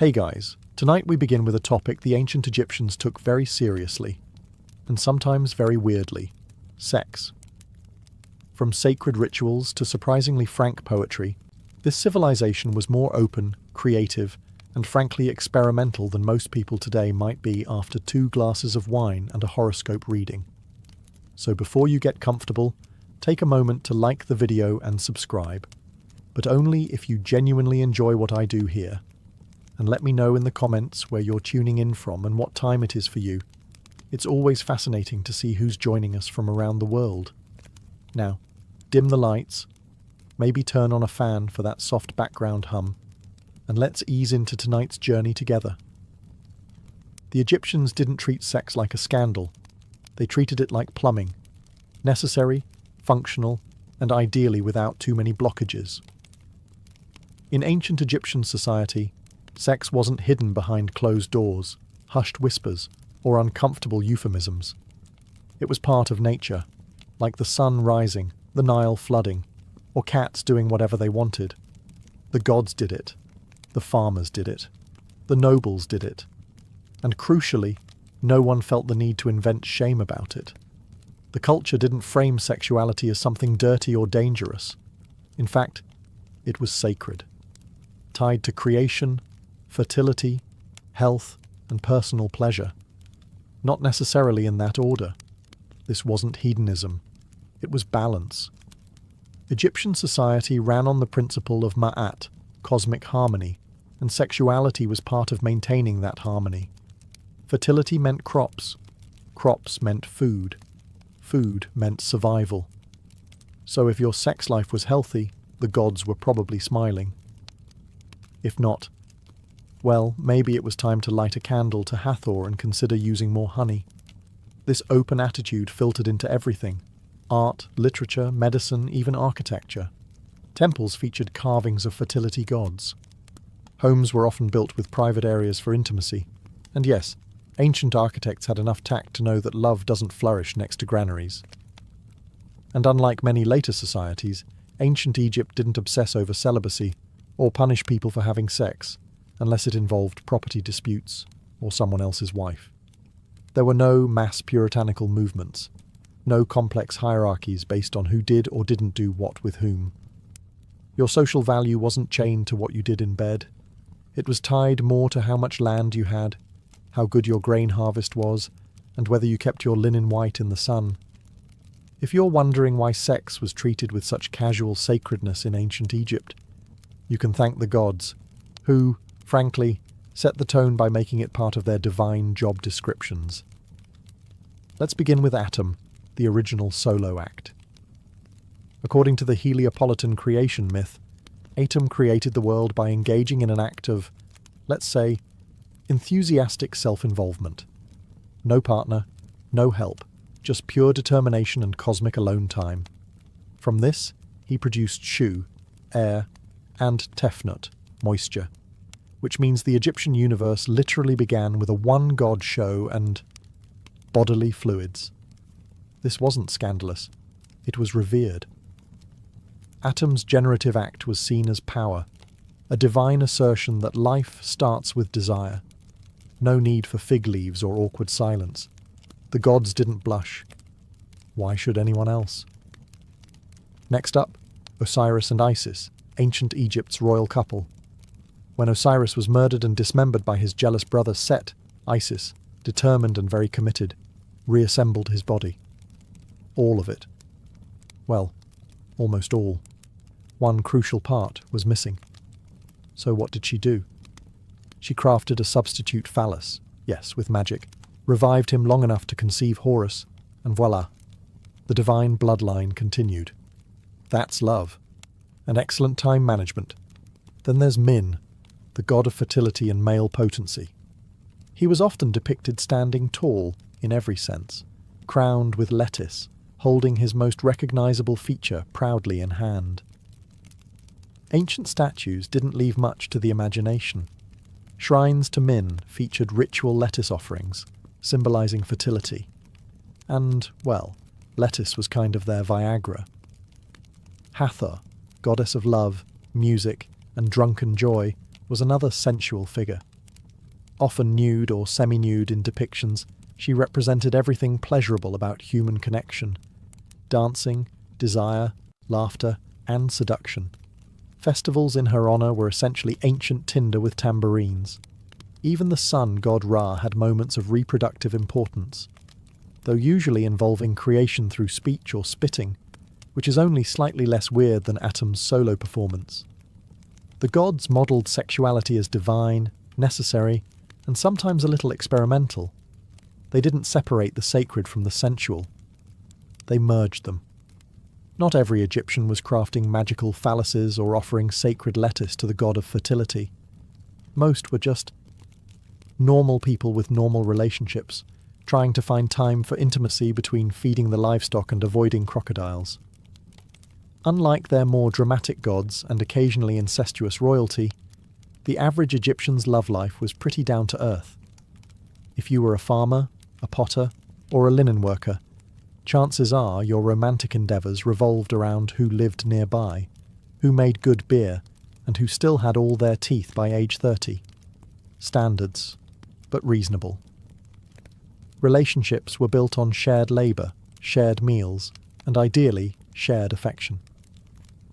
Hey guys, tonight we begin with a topic the ancient Egyptians took very seriously, and sometimes very weirdly: sex. From sacred rituals to surprisingly frank poetry, this civilization was more open, creative, and frankly experimental than most people today might be after 2 glasses of wine and a horoscope reading. So before you get comfortable, take a moment to like the video and subscribe, but only if you genuinely enjoy what I do here. And let me know in the comments where you're tuning in from and what time it is for you. It's always fascinating to see who's joining us from around the world. Now, dim the lights, maybe turn on a fan for that soft background hum, and let's ease into tonight's journey together. The Egyptians didn't treat sex like a scandal. They treated it like plumbing: necessary, functional, and ideally without too many blockages. In ancient Egyptian society, sex wasn't hidden behind closed doors, hushed whispers, or uncomfortable euphemisms. It was part of nature, like the sun rising, the Nile flooding, or cats doing whatever they wanted. The gods did it. The farmers did it. The nobles did it. And crucially, no one felt the need to invent shame about it. The culture didn't frame sexuality as something dirty or dangerous. In fact, it was sacred, tied to creation, fertility, health, and personal pleasure. Not necessarily in that order. This wasn't hedonism. It was balance. Egyptian society ran on the principle of ma'at, cosmic harmony, and sexuality was part of maintaining that harmony. Fertility meant crops. Crops meant food. Food meant survival. So if your sex life was healthy, the gods were probably smiling. If not, well, maybe it was time to light a candle to Hathor and consider using more honey. This open attitude filtered into everything: art, literature, medicine, even architecture. Temples featured carvings of fertility gods. Homes were often built with private areas for intimacy. And yes, ancient architects had enough tact to know that love doesn't flourish next to granaries. And unlike many later societies, ancient Egypt didn't obsess over celibacy or punish people for having sex, unless it involved property disputes or someone else's wife. There were no mass puritanical movements, no complex hierarchies based on who did or didn't do what with whom. Your social value wasn't chained to what you did in bed. It was tied more to how much land you had, how good your grain harvest was, and whether you kept your linen white in the sun. If you're wondering why sex was treated with such casual sacredness in ancient Egypt, you can thank the gods, who, frankly, set the tone by making it part of their divine job descriptions. Let's begin with Atum, the original solo act. According to the Heliopolitan creation myth, Atum created the world by engaging in an act of, let's say, enthusiastic self-involvement. No partner, no help, just pure determination and cosmic alone time. From this, he produced Shu, air, and Tefnut, moisture, which means the Egyptian universe literally began with a one-god show and bodily fluids. This wasn't scandalous. It was revered. Atum's generative act was seen as power, a divine assertion that life starts with desire. No need for fig leaves or awkward silence. The gods didn't blush. Why should anyone else? Next up, Osiris and Isis, ancient Egypt's royal couple. When Osiris was murdered and dismembered by his jealous brother Set, Isis, determined and very committed, reassembled his body. All of it. Well, almost all. One crucial part was missing. So what did she do? She crafted a substitute phallus, yes, with magic, revived him long enough to conceive Horus, and voila, the divine bloodline continued. That's love. And excellent time management. Then there's Min, the god of fertility and male potency. He was often depicted standing tall, in every sense, crowned with lettuce, holding his most recognizable feature proudly in hand. Ancient statues didn't leave much to the imagination. Shrines to Min featured ritual lettuce offerings, symbolizing fertility. And, well, lettuce was kind of their Viagra. Hathor, goddess of love, music, and drunken joy, was another sensual figure, Often nude or semi-nude in depictions, she represented everything pleasurable about human connection: dancing, desire, laughter, and seduction. Festivals in her honor were essentially ancient Tinder with tambourines. Even the sun god Ra had moments of reproductive importance, though usually involving creation through speech or spitting, which is only slightly less weird than Atum's solo performance. The gods modelled sexuality as divine, necessary, and sometimes a little experimental. They didn't separate the sacred from the sensual. They merged them. Not every Egyptian was crafting magical phalluses or offering sacred lettuce to the god of fertility. Most were just normal people with normal relationships, trying to find time for intimacy between feeding the livestock and avoiding crocodiles. Unlike their more dramatic gods and occasionally incestuous royalty, the average Egyptian's love life was pretty down to earth. If you were a farmer, a potter, or a linen worker, chances are your romantic endeavours revolved around who lived nearby, who made good beer, and who still had all their teeth by age 30. Standards, but reasonable. Relationships were built on shared labour, shared meals, and ideally, shared affection.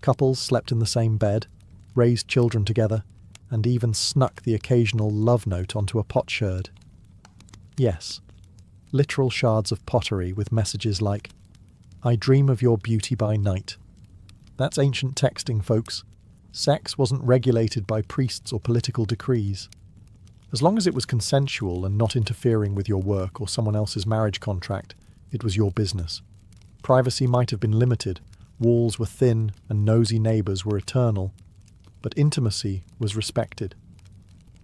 Couples slept in the same bed, raised children together, and even snuck the occasional love note onto a potsherd. Yes, literal shards of pottery with messages like, "I dream of your beauty by night." That's ancient texting, folks. Sex wasn't regulated by priests or political decrees. As long as it was consensual and not interfering with your work or someone else's marriage contract, it was your business. Privacy might have been limited, walls were thin, and nosy neighbours were eternal, but intimacy was respected.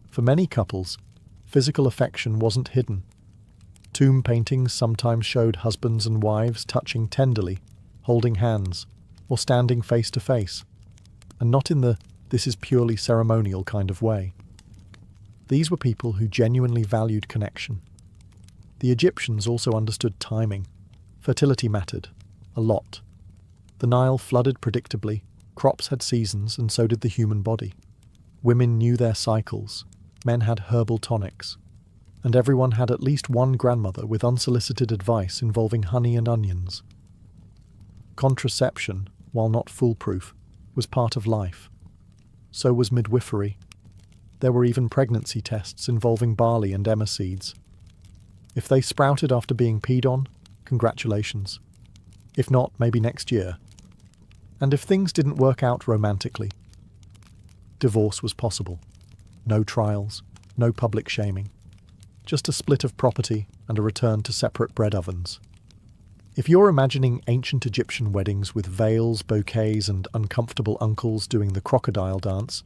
For many couples, physical affection wasn't hidden. Tomb paintings sometimes showed husbands and wives touching tenderly, holding hands, or standing face to face, and not in the "this is purely ceremonial" kind of way. These were people who genuinely valued connection. The Egyptians also understood timing. Fertility mattered, a lot. The Nile flooded predictably, crops had seasons, and so did the human body. Women knew their cycles, men had herbal tonics, and everyone had at least one grandmother with unsolicited advice involving honey and onions. Contraception, while not foolproof, was part of life. So was midwifery. There were even pregnancy tests involving barley and emmer seeds. If they sprouted after being peed on, congratulations. If not, maybe next year. And if things didn't work out romantically, divorce was possible. No trials, no public shaming. Just a split of property and a return to separate bread ovens. If you're imagining ancient Egyptian weddings with veils, bouquets, and uncomfortable uncles doing the crocodile dance,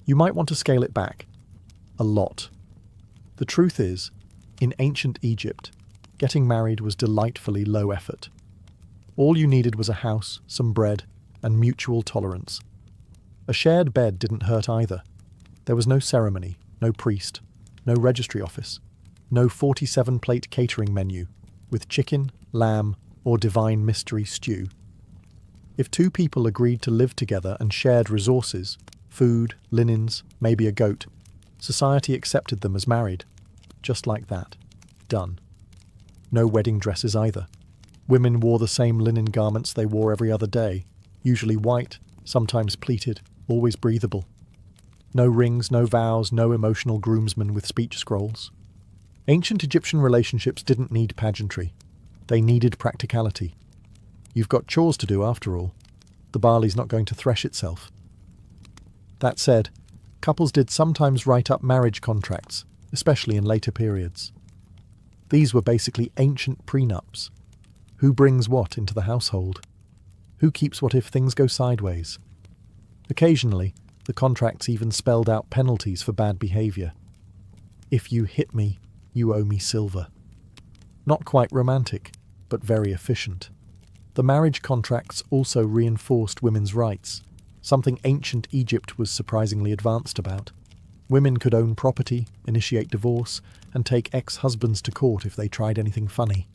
you might want to scale it back. A lot. The truth is, in ancient Egypt, getting married was delightfully low effort. All you needed was a house, some bread, and mutual tolerance. A shared bed didn't hurt either. There was no ceremony, no priest, no registry office, no 47-plate catering menu, with chicken, lamb, or divine mystery stew. If two people agreed to live together and shared resources, food, linens, maybe a goat, society accepted them as married. Just like that. Done. No wedding dresses either. Women wore the same linen garments they wore every other day, usually white, sometimes pleated, always breathable. No rings, no vows, no emotional groomsmen with speech scrolls. Ancient Egyptian relationships didn't need pageantry. They needed practicality. You've got chores to do after all. The barley's not going to thresh itself. That said, couples did sometimes write up marriage contracts, especially in later periods. These were basically ancient prenups. Who brings what into the household? Who keeps what if things go sideways? Occasionally, the contracts even spelled out penalties for bad behaviour. If you hit me, you owe me silver. Not quite romantic, but very efficient. The marriage contracts also reinforced women's rights, something ancient Egypt was surprisingly advanced about. Women could own property, initiate divorce, and take ex-husbands to court if they tried anything funny.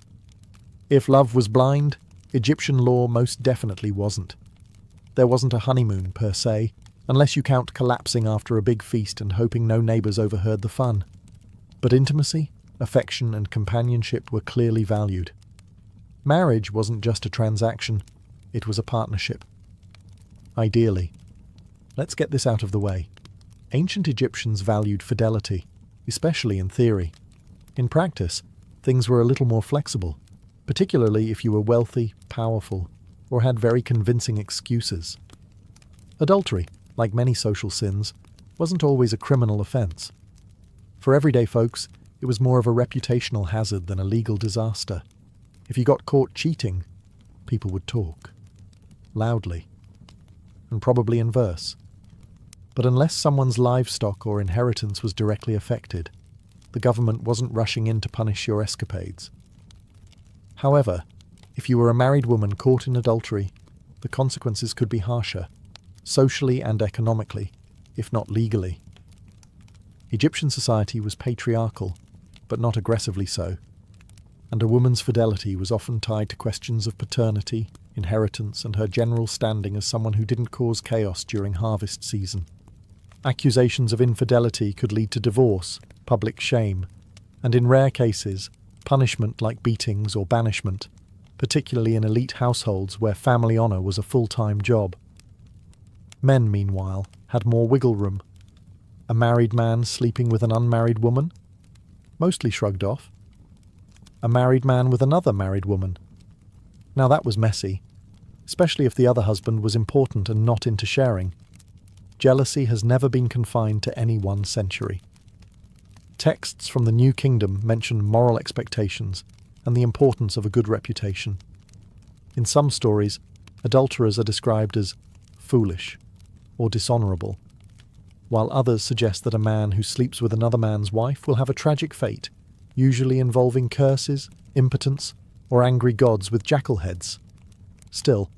If love was blind, Egyptian law most definitely wasn't. There wasn't a honeymoon, per se, unless you count collapsing after a big feast and hoping no neighbours overheard the fun. But intimacy, affection, and companionship were clearly valued. Marriage wasn't just a transaction, it was a partnership. Ideally. Let's get this out of the way. Ancient Egyptians valued fidelity, especially in theory. In practice, things were a little more flexible, particularly if you were wealthy, powerful, or had very convincing excuses. Adultery, like many social sins, wasn't always a criminal offense. For everyday folks, it was more of a reputational hazard than a legal disaster. If you got caught cheating, people would talk. Loudly. And probably in verse. But unless someone's livestock or inheritance was directly affected, the government wasn't rushing in to punish your escapades. However, if you were a married woman caught in adultery, the consequences could be harsher, socially and economically, if not legally. Egyptian society was patriarchal, but not aggressively so, and a woman's fidelity was often tied to questions of paternity, inheritance, and her general standing as someone who didn't cause chaos during harvest season. Accusations of infidelity could lead to divorce, public shame, and in rare cases, punishment like beatings or banishment, particularly in elite households where family honor was a full-time job. Men, meanwhile, had more wiggle room. A married man sleeping with an unmarried woman? Mostly shrugged off. A married man with another married woman? Now that was messy, especially if the other husband was important and not into sharing. Jealousy has never been confined to any one century. Texts from the New Kingdom mention moral expectations and the importance of a good reputation. In some stories, adulterers are described as foolish or dishonorable, while others suggest that a man who sleeps with another man's wife will have a tragic fate, usually involving curses, impotence, or angry gods with jackal heads. Still,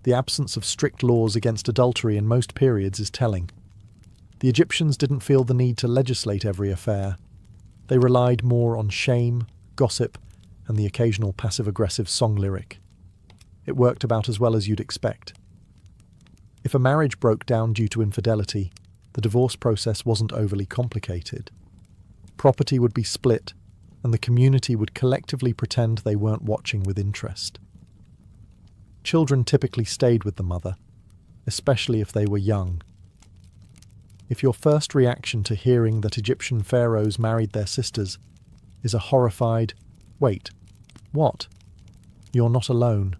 the absence of strict laws against adultery in most periods is telling. The Egyptians didn't feel the need to legislate every affair. They relied more on shame, gossip, and the occasional passive-aggressive song lyric. It worked about as well as you'd expect. If a marriage broke down due to infidelity, the divorce process wasn't overly complicated. Property would be split, and the community would collectively pretend they weren't watching with interest. Children typically stayed with the mother, especially if they were young. If your first reaction to hearing that Egyptian pharaohs married their sisters is a horrified, "Wait, what?" You're not alone.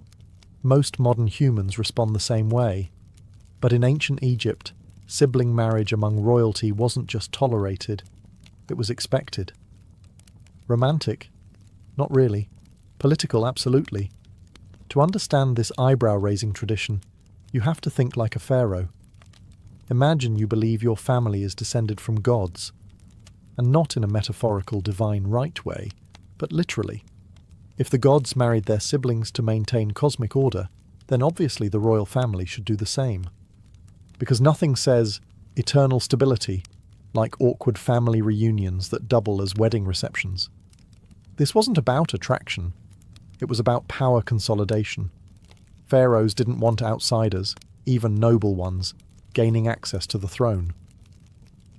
Most modern humans respond the same way. But in ancient Egypt, sibling marriage among royalty wasn't just tolerated, it was expected. Romantic? Not really. Political? Absolutely. To understand this eyebrow-raising tradition, you have to think like a pharaoh. Imagine you believe your family is descended from gods, and not in a metaphorical divine right way, but literally. If the gods married their siblings to maintain cosmic order, then obviously the royal family should do the same. Because nothing says eternal stability like awkward family reunions that double as wedding receptions. This wasn't about attraction. It was about power consolidation. Pharaohs didn't want outsiders, even noble ones, gaining access to the throne.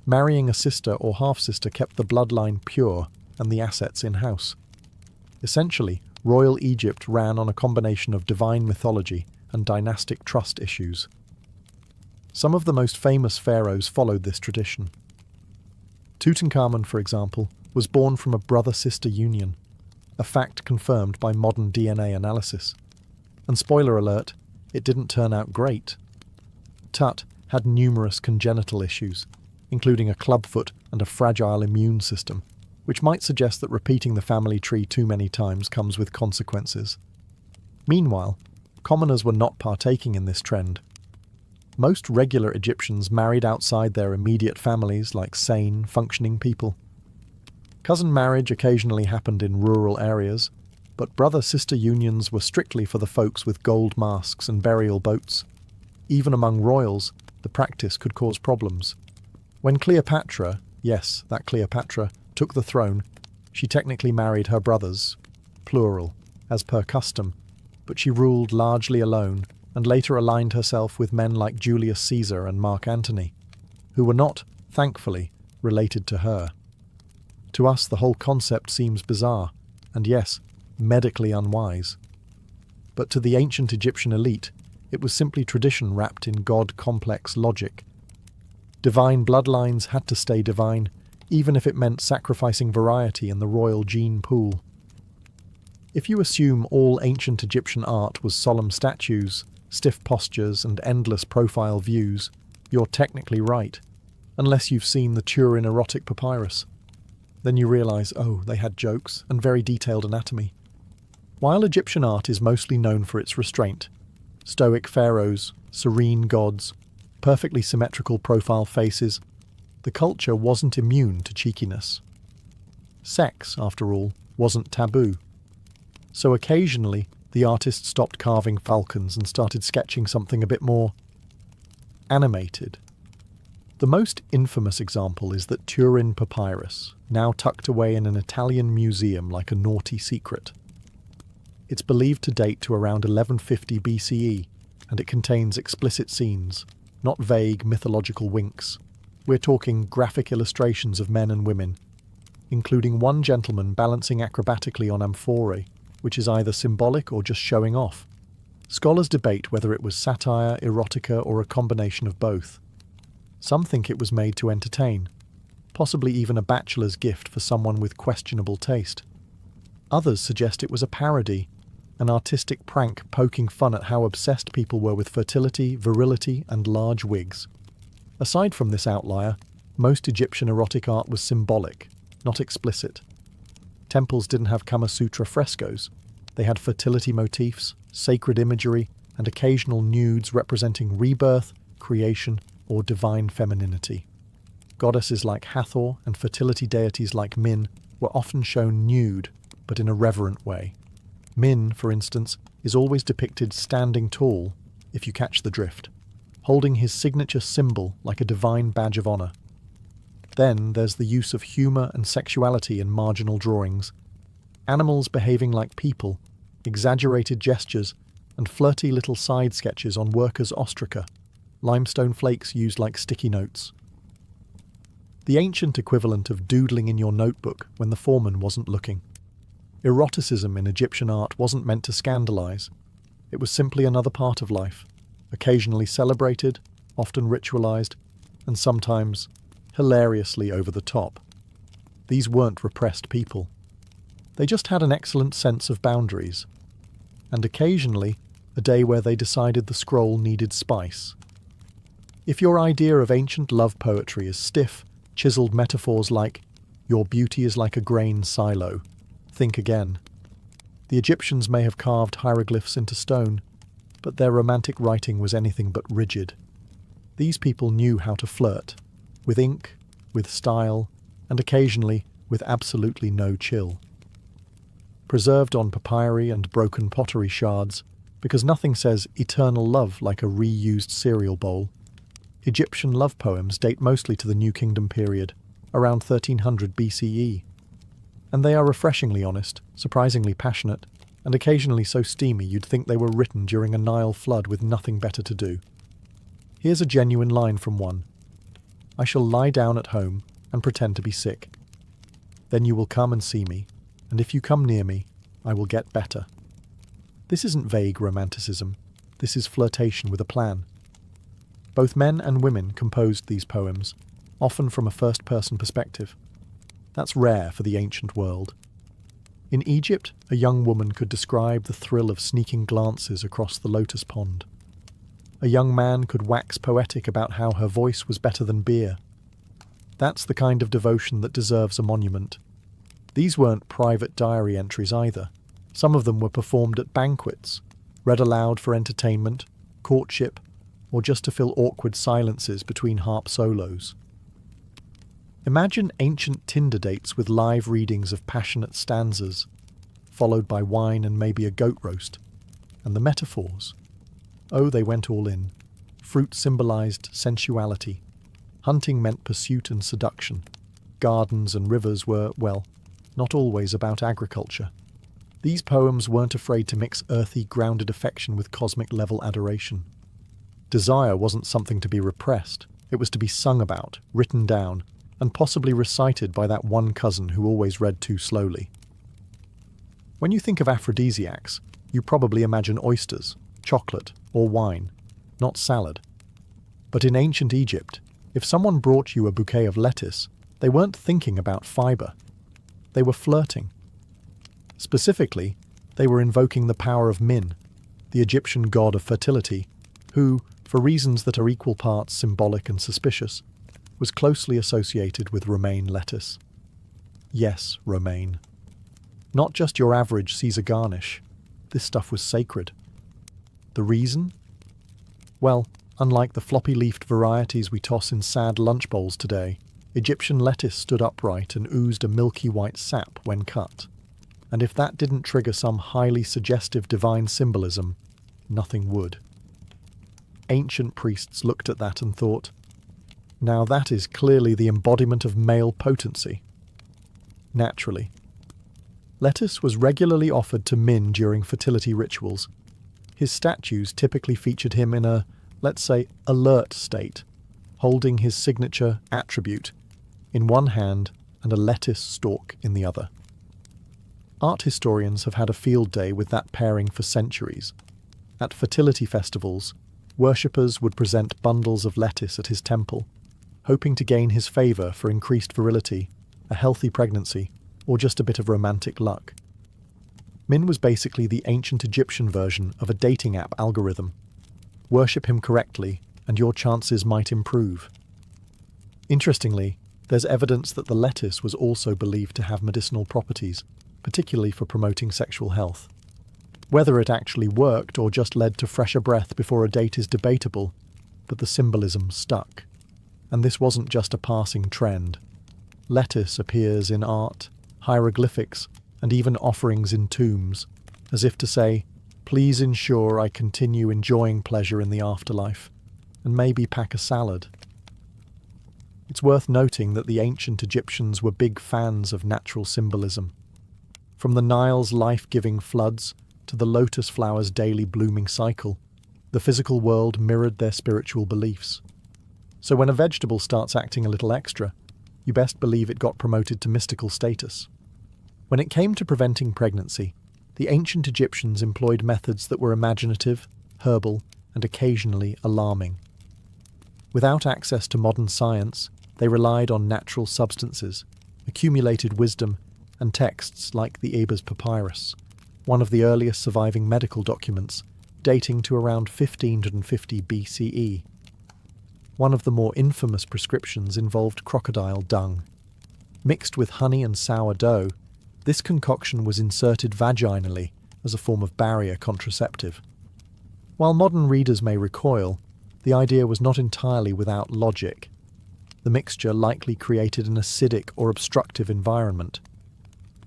Marrying a sister or half-sister kept the bloodline pure and the assets in-house. Essentially, royal Egypt ran on a combination of divine mythology and dynastic trust issues. Some of the most famous pharaohs followed this tradition. Tutankhamun, for example, was born from a brother-sister union, a fact confirmed by modern DNA analysis. And spoiler alert, it didn't turn out great. Tut had numerous congenital issues, including a clubfoot and a fragile immune system, which might suggest that repeating the family tree too many times comes with consequences. Meanwhile, commoners were not partaking in this trend. Most regular Egyptians married outside their immediate families like sane, functioning people. Cousin marriage occasionally happened in rural areas, but brother-sister unions were strictly for the folks with gold masks and burial boats. Even among royals, the practice could cause problems. When Cleopatra, yes, that Cleopatra, took the throne, she technically married her brothers, plural, as per custom, but she ruled largely alone and later aligned herself with men like Julius Caesar and Mark Antony, who were not, thankfully, related to her. To us, the whole concept seems bizarre, and yes, medically unwise. But to the ancient Egyptian elite, it was simply tradition wrapped in God-complex logic. Divine bloodlines had to stay divine, even if it meant sacrificing variety in the royal gene pool. If you assume all ancient Egyptian art was solemn statues, stiff postures, and endless profile views, you're technically right, unless you've seen the Turin erotic papyrus. Then you realize, oh, they had jokes and very detailed anatomy. While Egyptian art is mostly known for its restraint, stoic pharaohs, serene gods, perfectly symmetrical profile faces, the culture wasn't immune to cheekiness. Sex, after all, wasn't taboo. So occasionally, the artist stopped carving falcons and started sketching something a bit more animated. The most infamous example is that Turin papyrus, now tucked away in an Italian museum like a naughty secret. It's believed to date to around 1150 BCE, and it contains explicit scenes, not vague mythological winks. We're talking graphic illustrations of men and women, including one gentleman balancing acrobatically on amphorae, which is either symbolic or just showing off. Scholars debate whether it was satire, erotica, or a combination of both. Some think it was made to entertain, possibly even a bachelor's gift for someone with questionable taste. Others suggest it was a parody, an artistic prank poking fun at how obsessed people were with fertility, virility, and large wigs. Aside from this outlier, most Egyptian erotic art was symbolic, not explicit. Temples didn't have Kama Sutra frescoes. They had fertility motifs, sacred imagery, and occasional nudes representing rebirth, creation, or divine femininity. Goddesses like Hathor and fertility deities like Min were often shown nude, but in a reverent way. Min, for instance, is always depicted standing tall, if you catch the drift, holding his signature symbol like a divine badge of honor. Then there's the use of humor and sexuality in marginal drawings. Animals behaving like people, exaggerated gestures, and flirty little side sketches on workers' ostraca, limestone flakes used like sticky notes. The ancient equivalent of doodling in your notebook when the foreman wasn't looking. Eroticism in Egyptian art wasn't meant to scandalize. It was simply another part of life, occasionally celebrated, often ritualized, and sometimes hilariously over the top. These weren't repressed people. They just had an excellent sense of boundaries, and occasionally a day where they decided the scroll needed spice. If your idea of ancient love poetry is stiff, chiseled metaphors like, "Your beauty is like a grain silo," think again. The Egyptians may have carved hieroglyphs into stone, but their romantic writing was anything but rigid. These people knew how to flirt, with ink, with style, and occasionally with absolutely no chill. Preserved on papyri and broken pottery shards, because nothing says eternal love like a reused cereal bowl, Egyptian love poems date mostly to the New Kingdom period, around 1300 BCE. And they are refreshingly honest, surprisingly passionate, and occasionally so steamy you'd think they were written during a Nile flood with nothing better to do. Here's a genuine line from one. "I shall lie down at home and pretend to be sick. Then you will come and see me, and if you come near me, I will get better." This isn't vague romanticism. This is flirtation with a plan. Both men and women composed these poems, often from a first-person perspective. That's rare for the ancient world. In Egypt, a young woman could describe the thrill of sneaking glances across the lotus pond. A young man could wax poetic about how her voice was better than beer. That's the kind of devotion that deserves a monument. These weren't private diary entries either. Some of them were performed at banquets, read aloud for entertainment, courtship, or just to fill awkward silences between harp solos. Imagine ancient Tinder dates with live readings of passionate stanzas, followed by wine and maybe a goat roast. And the metaphors. Oh, they went all in. Fruit symbolized sensuality. Hunting meant pursuit and seduction. Gardens and rivers were, well, not always about agriculture. These poems weren't afraid to mix earthy, grounded affection with cosmic-level adoration. Desire wasn't something to be repressed. It was to be sung about, written down, and possibly recited by that one cousin who always read too slowly. When you think of aphrodisiacs, you probably imagine oysters, chocolate, or wine, not salad. But in ancient Egypt, if someone brought you a bouquet of lettuce, they weren't thinking about fiber. They were flirting. Specifically, they were invoking the power of Min, the Egyptian god of fertility, who, for reasons that are equal parts symbolic and suspicious, was closely associated with romaine lettuce. Yes, romaine. Not just your average Caesar garnish. This stuff was sacred. The reason? Well, unlike the floppy-leafed varieties we toss in sad lunch bowls today, Egyptian lettuce stood upright and oozed a milky white sap when cut. And if that didn't trigger some highly suggestive divine symbolism, nothing would. Ancient priests looked at that and thought, now that is clearly the embodiment of male potency. Naturally. Lettuce was regularly offered to Min during fertility rituals. His statues typically featured him in a, let's say, alert state, holding his signature attribute in one hand and a lettuce stalk in the other. Art historians have had a field day with that pairing for centuries. At fertility festivals, worshippers would present bundles of lettuce at his temple, hoping to gain his favour for increased virility, a healthy pregnancy, or just a bit of romantic luck. Min was basically the ancient Egyptian version of a dating app algorithm. Worship him correctly, and your chances might improve. Interestingly, there's evidence that the lettuce was also believed to have medicinal properties, particularly for promoting sexual health. Whether it actually worked or just led to fresher breath before a date is debatable, but the symbolism stuck. And this wasn't just a passing trend. Lettuce appears in art, hieroglyphics, and even offerings in tombs, as if to say, please ensure I continue enjoying pleasure in the afterlife, and maybe pack a salad. It's worth noting that the ancient Egyptians were big fans of natural symbolism. From the Nile's life-giving floods to the lotus flower's daily blooming cycle, the physical world mirrored their spiritual beliefs. So when a vegetable starts acting a little extra, you best believe it got promoted to mystical status. When it came to preventing pregnancy, the ancient Egyptians employed methods that were imaginative, herbal, and occasionally alarming. Without access to modern science, they relied on natural substances, accumulated wisdom, and texts like the Ebers Papyrus, one of the earliest surviving medical documents, dating to around 1550 BCE. One of the more infamous prescriptions involved crocodile dung. Mixed with honey and sourdough, this concoction was inserted vaginally as a form of barrier contraceptive. While modern readers may recoil, the idea was not entirely without logic. The mixture likely created an acidic or obstructive environment.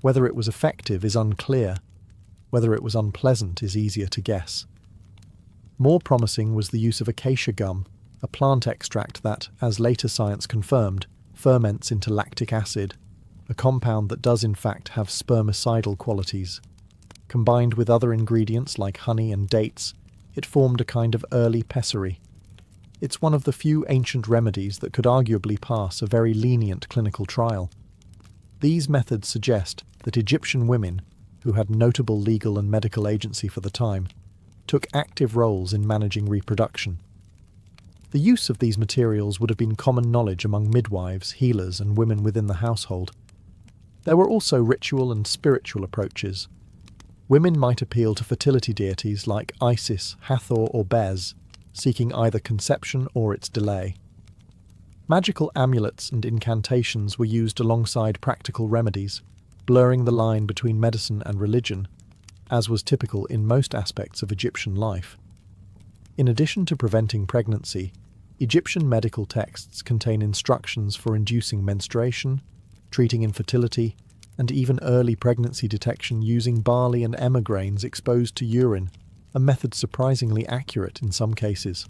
Whether it was effective is unclear. Whether it was unpleasant is easier to guess. More promising was the use of acacia gum, a plant extract that, as later science confirmed, ferments into lactic acid, a compound that does in fact have spermicidal qualities. Combined with other ingredients like honey and dates, it formed a kind of early pessary. It's one of the few ancient remedies that could arguably pass a very lenient clinical trial. These methods suggest that Egyptian women, who had notable legal and medical agency for the time, took active roles in managing reproduction. The use of these materials would have been common knowledge among midwives, healers, and women within the household. There were also ritual and spiritual approaches. Women might appeal to fertility deities like Isis, Hathor, or Bez, seeking either conception or its delay. Magical amulets and incantations were used alongside practical remedies, blurring the line between medicine and religion, as was typical in most aspects of Egyptian life. In addition to preventing pregnancy, Egyptian medical texts contain instructions for inducing menstruation, treating infertility, and even early pregnancy detection using barley and emmer grains exposed to urine, a method surprisingly accurate in some cases.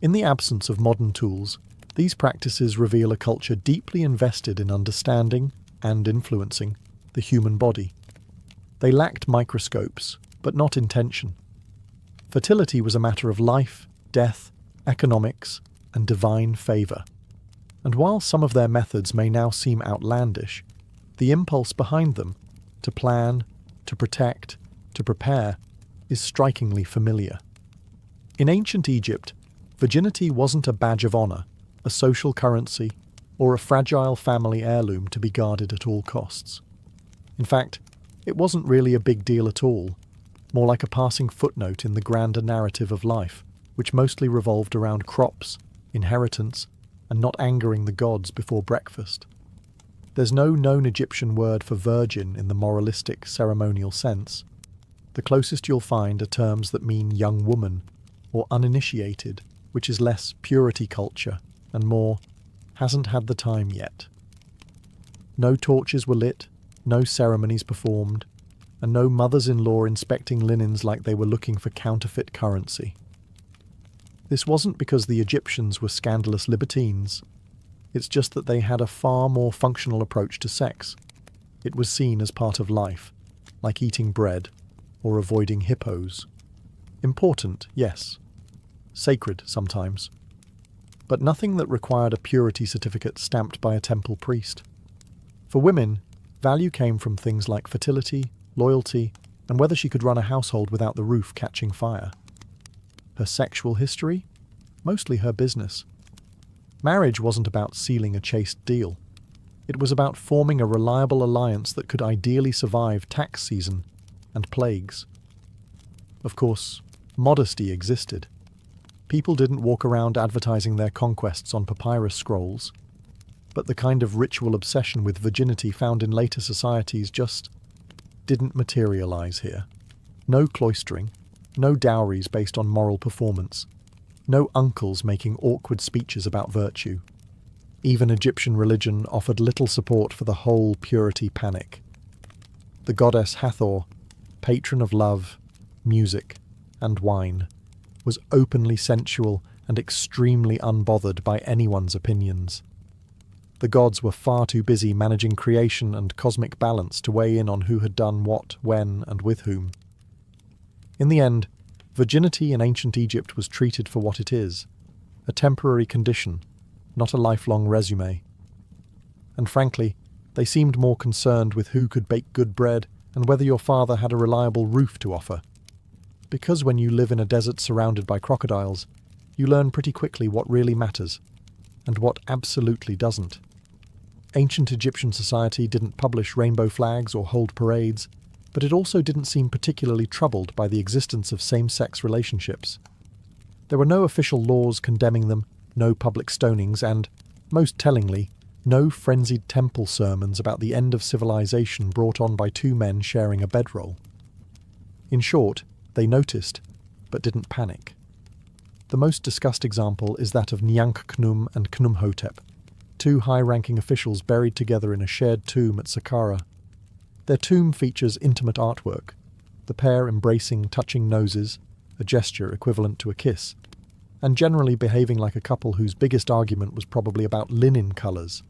In the absence of modern tools, these practices reveal a culture deeply invested in understanding and influencing the human body. They lacked microscopes, but not intention. Fertility was a matter of life, death, economics, and divine favour. And while some of their methods may now seem outlandish, the impulse behind them, to plan, to protect, to prepare, is strikingly familiar. In ancient Egypt, virginity wasn't a badge of honor, a social currency, or a fragile family heirloom to be guarded at all costs. In fact, it wasn't really a big deal at all, more like a passing footnote in the grander narrative of life, which mostly revolved around crops, inheritance, and not angering the gods before breakfast. There's no known Egyptian word for virgin in the moralistic, ceremonial sense. The closest you'll find are terms that mean young woman, or uninitiated, which is less purity culture, and more hasn't had the time yet. No torches were lit, no ceremonies performed, and no mothers-in-law inspecting linens like they were looking for counterfeit currency. This wasn't because the Egyptians were scandalous libertines. It's just that they had a far more functional approach to sex. It was seen as part of life, like eating bread or avoiding hippos. Important, yes. Sacred sometimes. But nothing that required a purity certificate stamped by a temple priest. For women, value came from things like fertility, loyalty, and whether she could run a household without the roof catching fire. Her sexual history? Mostly her business. Marriage wasn't about sealing a chaste deal. It was about forming a reliable alliance that could ideally survive tax season and plagues. Of course, modesty existed. People didn't walk around advertising their conquests on papyrus scrolls, but the kind of ritual obsession with virginity found in later societies just didn't materialize here. No cloistering, no dowries based on moral performance, no uncles making awkward speeches about virtue. Even Egyptian religion offered little support for the whole purity panic. The goddess Hathor, patron of love, music, and wine, was openly sensual and extremely unbothered by anyone's opinions. The gods were far too busy managing creation and cosmic balance to weigh in on who had done what, when, and with whom. In the end, virginity in ancient Egypt was treated for what it is, a temporary condition, not a lifelong resume. And frankly, they seemed more concerned with who could bake good bread and whether your father had a reliable roof to offer. Because when you live in a desert surrounded by crocodiles, you learn pretty quickly what really matters, and what absolutely doesn't. Ancient Egyptian society didn't publish rainbow flags or hold parades, but it also didn't seem particularly troubled by the existence of same-sex relationships. There were no official laws condemning them, no public stonings, and, most tellingly, no frenzied temple sermons about the end of civilization brought on by two men sharing a bedroll. In short, they noticed, but didn't panic. The most discussed example is that of Nyankhnum and Khnumhotep, two high-ranking officials buried together in a shared tomb at Saqqara. Their tomb features intimate artwork, the pair embracing, touching noses, a gesture equivalent to a kiss, and generally behaving like a couple whose biggest argument was probably about linen colours.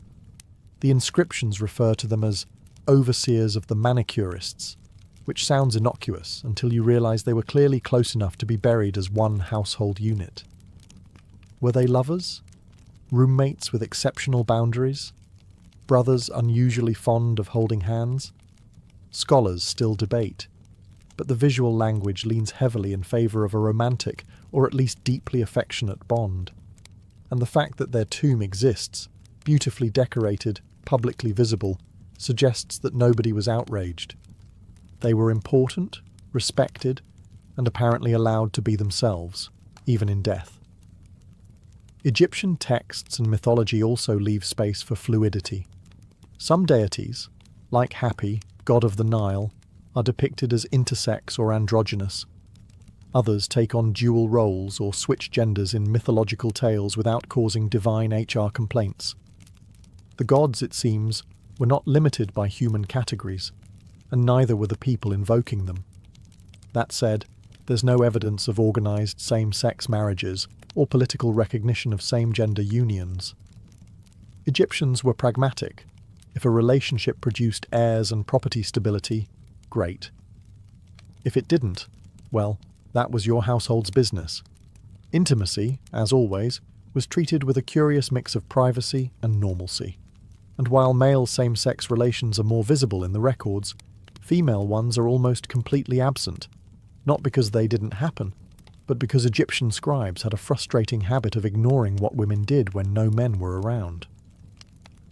The inscriptions refer to them as overseers of the manicurists, which sounds innocuous until you realise they were clearly close enough to be buried as one household unit. Were they lovers? Roommates with exceptional boundaries? Brothers unusually fond of holding hands? Scholars still debate, but the visual language leans heavily in favour of a romantic, or at least deeply affectionate bond. And the fact that their tomb exists, beautifully decorated, publicly visible, suggests that nobody was outraged. They were important, respected, and apparently allowed to be themselves, even in death. Egyptian texts and mythology also leave space for fluidity. Some deities, like Hapi, god of the Nile, are depicted as intersex or androgynous. Others take on dual roles or switch genders in mythological tales without causing divine HR complaints. The gods, it seems, were not limited by human categories, and neither were the people invoking them. That said, there's no evidence of organised same-sex marriages or political recognition of same-gender unions. Egyptians were pragmatic. If a relationship produced heirs and property stability, great. If it didn't, well, that was your household's business. Intimacy, as always, was treated with a curious mix of privacy and normalcy. And while male same-sex relations are more visible in the records, female ones are almost completely absent, not because they didn't happen, but because Egyptian scribes had a frustrating habit of ignoring what women did when no men were around.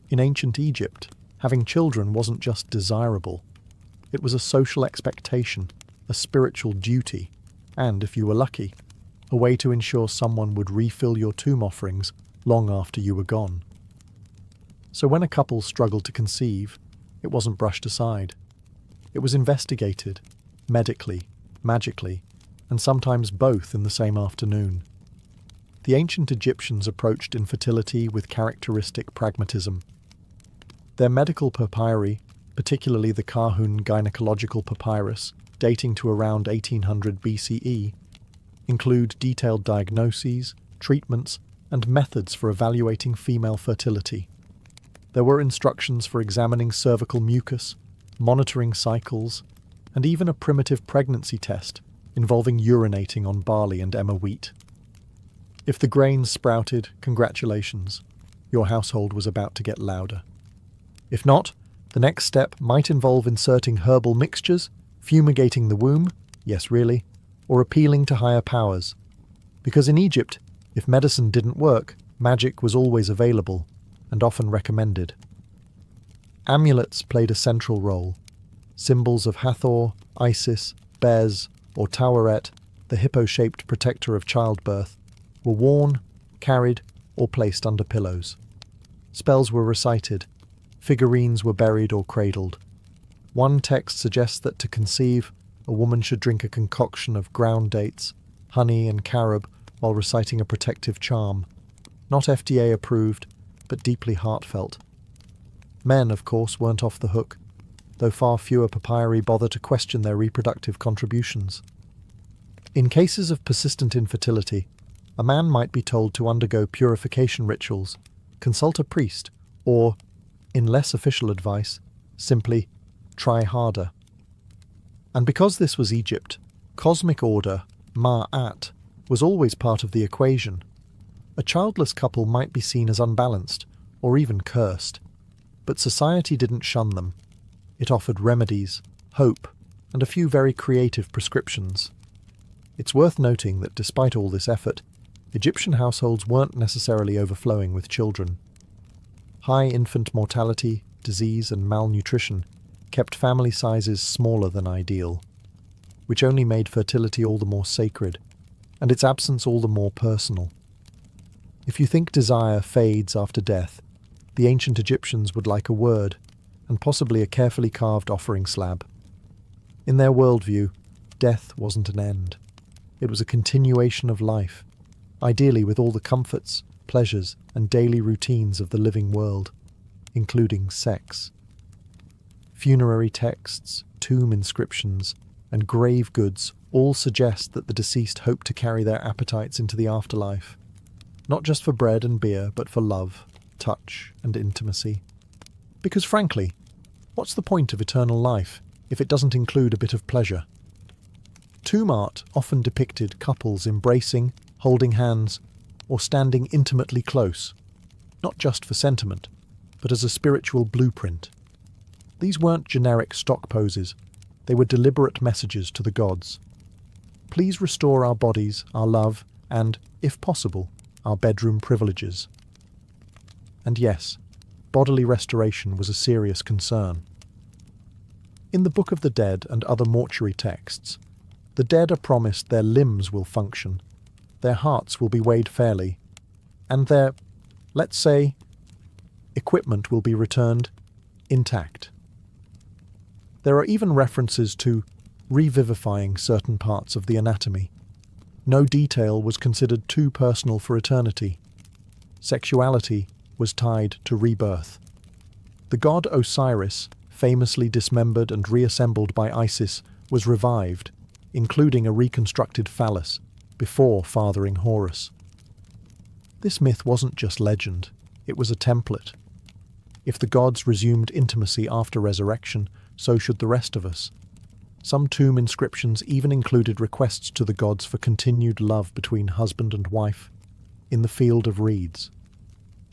In ancient Egypt, having children wasn't just desirable. It was a social expectation, a spiritual duty, and, if you were lucky, a way to ensure someone would refill your tomb offerings long after you were gone. So when a couple struggled to conceive, it wasn't brushed aside. It was investigated, medically, magically, and sometimes both in the same afternoon. The ancient Egyptians approached infertility with characteristic pragmatism. Their medical papyri, particularly the Kahun gynecological papyrus, dating to around 1800 BCE, include detailed diagnoses, treatments, and methods for evaluating female fertility. There were instructions for examining cervical mucus, monitoring cycles, and even a primitive pregnancy test involving urinating on barley and emmer wheat. If the grains sprouted, congratulations, your household was about to get louder. If not, the next step might involve inserting herbal mixtures, fumigating the womb, yes really, or appealing to higher powers. Because in Egypt, if medicine didn't work, magic was always available, and often recommended. Amulets played a central role. Symbols of Hathor, Isis, Bez, or Taweret, the hippo-shaped protector of childbirth, were worn, carried, or placed under pillows. Spells were recited. Figurines were buried or cradled. One text suggests that to conceive, a woman should drink a concoction of ground dates, honey, and carob while reciting a protective charm. Not FDA approved, but deeply heartfelt. Men, of course, weren't off the hook, though far fewer papyri bother to question their reproductive contributions. In cases of persistent infertility, a man might be told to undergo purification rituals, consult a priest, or, in less official advice, simply try harder. And because this was Egypt, cosmic order, Ma'at, was always part of the equation. A childless couple might be seen as unbalanced, or even cursed, but society didn't shun them. It offered remedies, hope, and a few very creative prescriptions. It's worth noting that despite all this effort, Egyptian households weren't necessarily overflowing with children. High infant mortality, disease, and malnutrition kept family sizes smaller than ideal, which only made fertility all the more sacred, and its absence all the more personal. If you think desire fades after death, the ancient Egyptians would like a word, and possibly a carefully carved offering slab. In their worldview, death wasn't an end. It was a continuation of life, ideally with all the comforts, pleasures, and daily routines of the living world, including sex. Funerary texts, tomb inscriptions, and grave goods all suggest that the deceased hope to carry their appetites into the afterlife, not just for bread and beer, but for love, touch, and intimacy. Because frankly, what's the point of eternal life if it doesn't include a bit of pleasure? Tomb art often depicted couples embracing, holding hands, or standing intimately close, not just for sentiment, but as a spiritual blueprint. These weren't generic stock poses, they were deliberate messages to the gods. Please restore our bodies, our love, and, if possible, our bedroom privileges. And yes, bodily restoration was a serious concern. In the Book of the Dead and other mortuary texts, the dead are promised their limbs will function, their hearts will be weighed fairly, and their, let's say, equipment will be returned intact. There are even references to revivifying certain parts of the anatomy. No detail was considered too personal for eternity. Sexuality was tied to rebirth. The god Osiris, famously dismembered and reassembled by Isis, was revived, including a reconstructed phallus, before fathering Horus. This myth wasn't just legend, it was a template. If the gods resumed intimacy after resurrection, so should the rest of us. Some tomb inscriptions even included requests to the gods for continued love between husband and wife. in the field of reeds,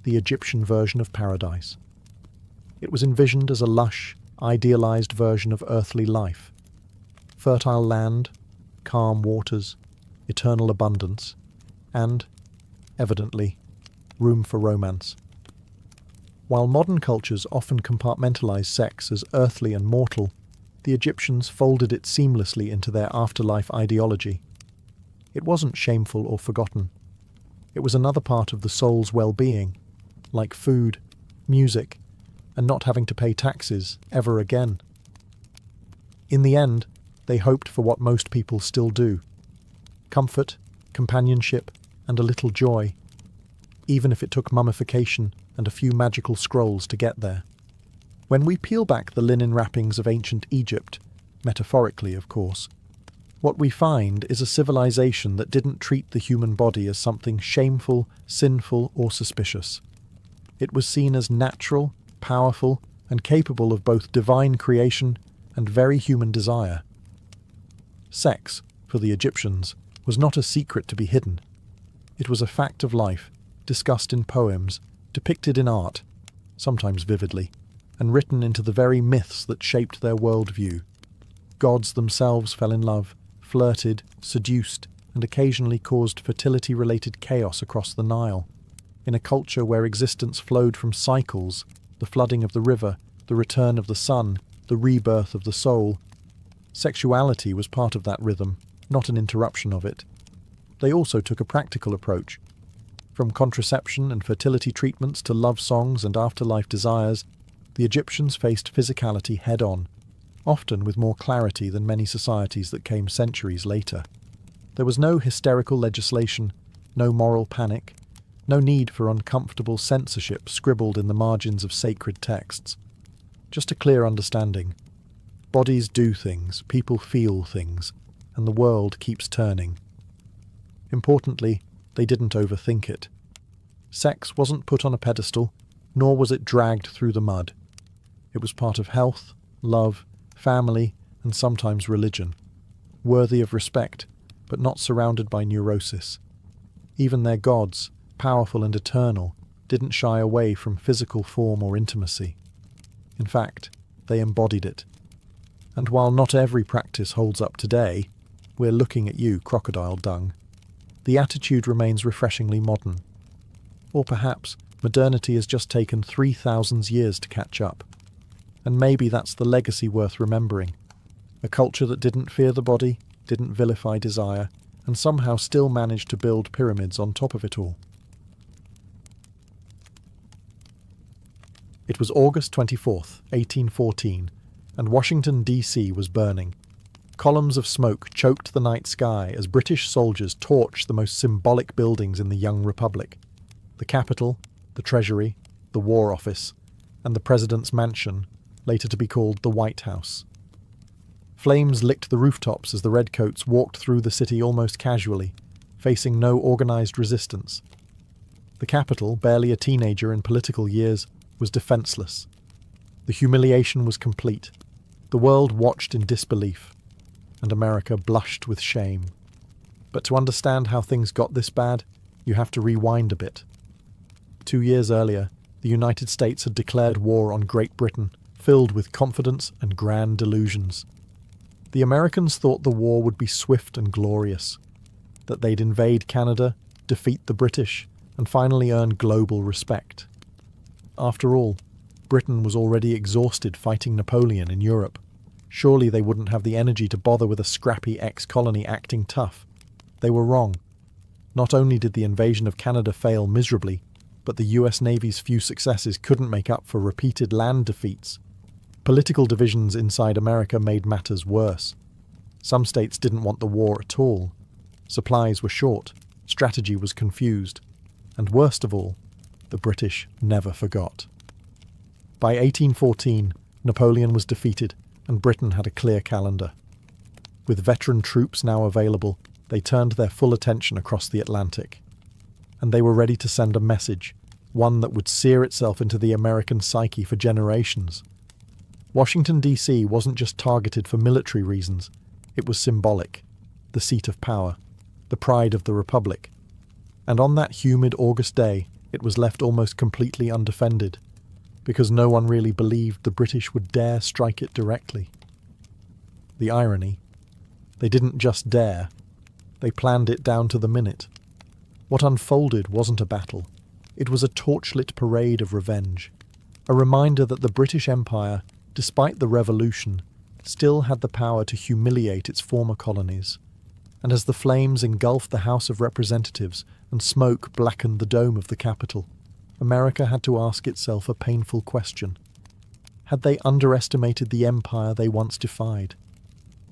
the Egyptian version of paradise. It was envisioned as a lush, idealized version of earthly life. Fertile land, calm waters, eternal abundance, and, evidently, room for romance. While modern cultures often compartmentalize sex as earthly and mortal, the Egyptians folded it seamlessly into their afterlife ideology. It wasn't shameful or forgotten. It was another part of the soul's well-being, like food, music, and not having to pay taxes ever again. In the end, they hoped for what most people still do: comfort, companionship, and a little joy, even if it took mummification and a few magical scrolls to get there. When we peel back the linen wrappings of ancient Egypt, metaphorically of course, what we find is a civilization that didn't treat the human body as something shameful, sinful, or suspicious. It was seen as natural, powerful, and capable of both divine creation and very human desire. Sex, for the Egyptians, was not a secret to be hidden. It was a fact of life, discussed in poems, depicted in art, sometimes vividly, and written into the very myths that shaped their worldview. Gods themselves fell in love, flirted, seduced, and occasionally caused fertility-related chaos across the Nile. In a culture where existence flowed from cycles, the flooding of the river, the return of the sun, the rebirth of the soul, sexuality was part of that rhythm, not an interruption of it. They also took a practical approach. From contraception and fertility treatments to love songs and afterlife desires, the Egyptians faced physicality head-on, often with more clarity than many societies that came centuries later. There was no hysterical legislation, no moral panic, no need for uncomfortable censorship scribbled in the margins of sacred texts. Just a clear understanding. Bodies do things, people feel things, and the world keeps turning. Importantly, they didn't overthink it. Sex wasn't put on a pedestal, nor was it dragged through the mud. It was part of health, love, family, and sometimes religion, worthy of respect, but not surrounded by neurosis. Even their gods, powerful and eternal, didn't shy away from physical form or intimacy. In fact, they embodied it. And while not every practice holds up today, we're looking at you, crocodile dung, the attitude remains refreshingly modern. Or perhaps modernity has just taken 3,000 years to catch up. And maybe that's the legacy worth remembering. A culture that didn't fear the body, didn't vilify desire, and somehow still managed to build pyramids on top of it all. It was August 24th, 1814, and Washington, D.C. was burning. Columns of smoke choked the night sky as British soldiers torched the most symbolic buildings in the young republic: the Capitol, the Treasury, the War Office, and the President's Mansion, later to be called the White House. Flames licked the rooftops as the redcoats walked through the city almost casually, facing no organized resistance. The Capitol, barely a teenager in political years, was defenseless. The humiliation was complete. The world watched in disbelief, and America blushed with shame. But to understand how things got this bad, you have to rewind a bit. 2 years earlier, the United States had declared war on Great Britain, filled with confidence and grand delusions. The Americans thought the war would be swift and glorious, that they'd invade Canada, defeat the British, and finally earn global respect. After all, Britain was already exhausted fighting Napoleon in Europe. Surely they wouldn't have the energy to bother with a scrappy ex-colony acting tough. They were wrong. Not only did the invasion of Canada fail miserably, but the US Navy's few successes couldn't make up for repeated land defeats. Political divisions inside America made matters worse. Some states didn't want the war at all. Supplies were short, strategy was confused, and worst of all, the British never forgot. By 1814, Napoleon was defeated, and Britain had a clear calendar. With veteran troops now available, they turned their full attention across the Atlantic. And they were ready to send a message, one that would sear itself into the American psyche for generations. Washington, D.C. wasn't just targeted for military reasons, it was symbolic, the seat of power, the pride of the Republic. And on that humid August day, it was left almost completely undefended, because no one really believed the British would dare strike it directly. The irony: they didn't just dare, they planned it down to the minute. What unfolded wasn't a battle, it was a torchlit parade of revenge, a reminder that the British Empire, despite the revolution, still had the power to humiliate its former colonies. And as the flames engulfed the House of Representatives and smoke blackened the dome of the Capitol, America had to ask itself a painful question. Had they underestimated the empire they once defied?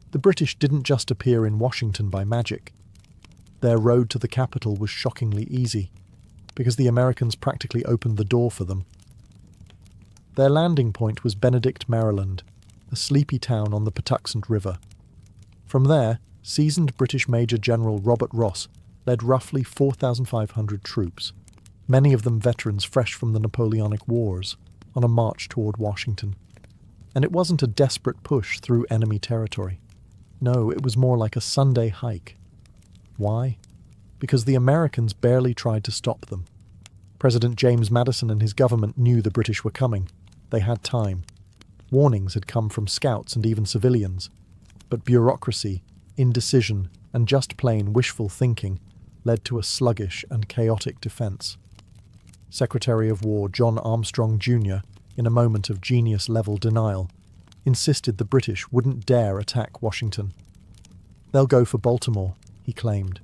The British didn't just appear in Washington by magic. Their road to the Capitol was shockingly easy, because the Americans practically opened the door for them. Their landing point was Benedict, Maryland, a sleepy town on the Patuxent River. From there, seasoned British Major General Robert Ross led roughly 4,500 troops, many of them veterans fresh from the Napoleonic Wars, on a march toward Washington. And it wasn't a desperate push through enemy territory. No, it was more like a Sunday hike. Why? Because the Americans barely tried to stop them. President James Madison and his government knew the British were coming. They had time. Warnings had come from scouts and even civilians. But bureaucracy, indecision, and just plain wishful thinking led to a sluggish and chaotic defense. Secretary of War John Armstrong Jr., in a moment of genius-level denial, insisted the British wouldn't dare attack Washington. "They'll go for Baltimore," he claimed,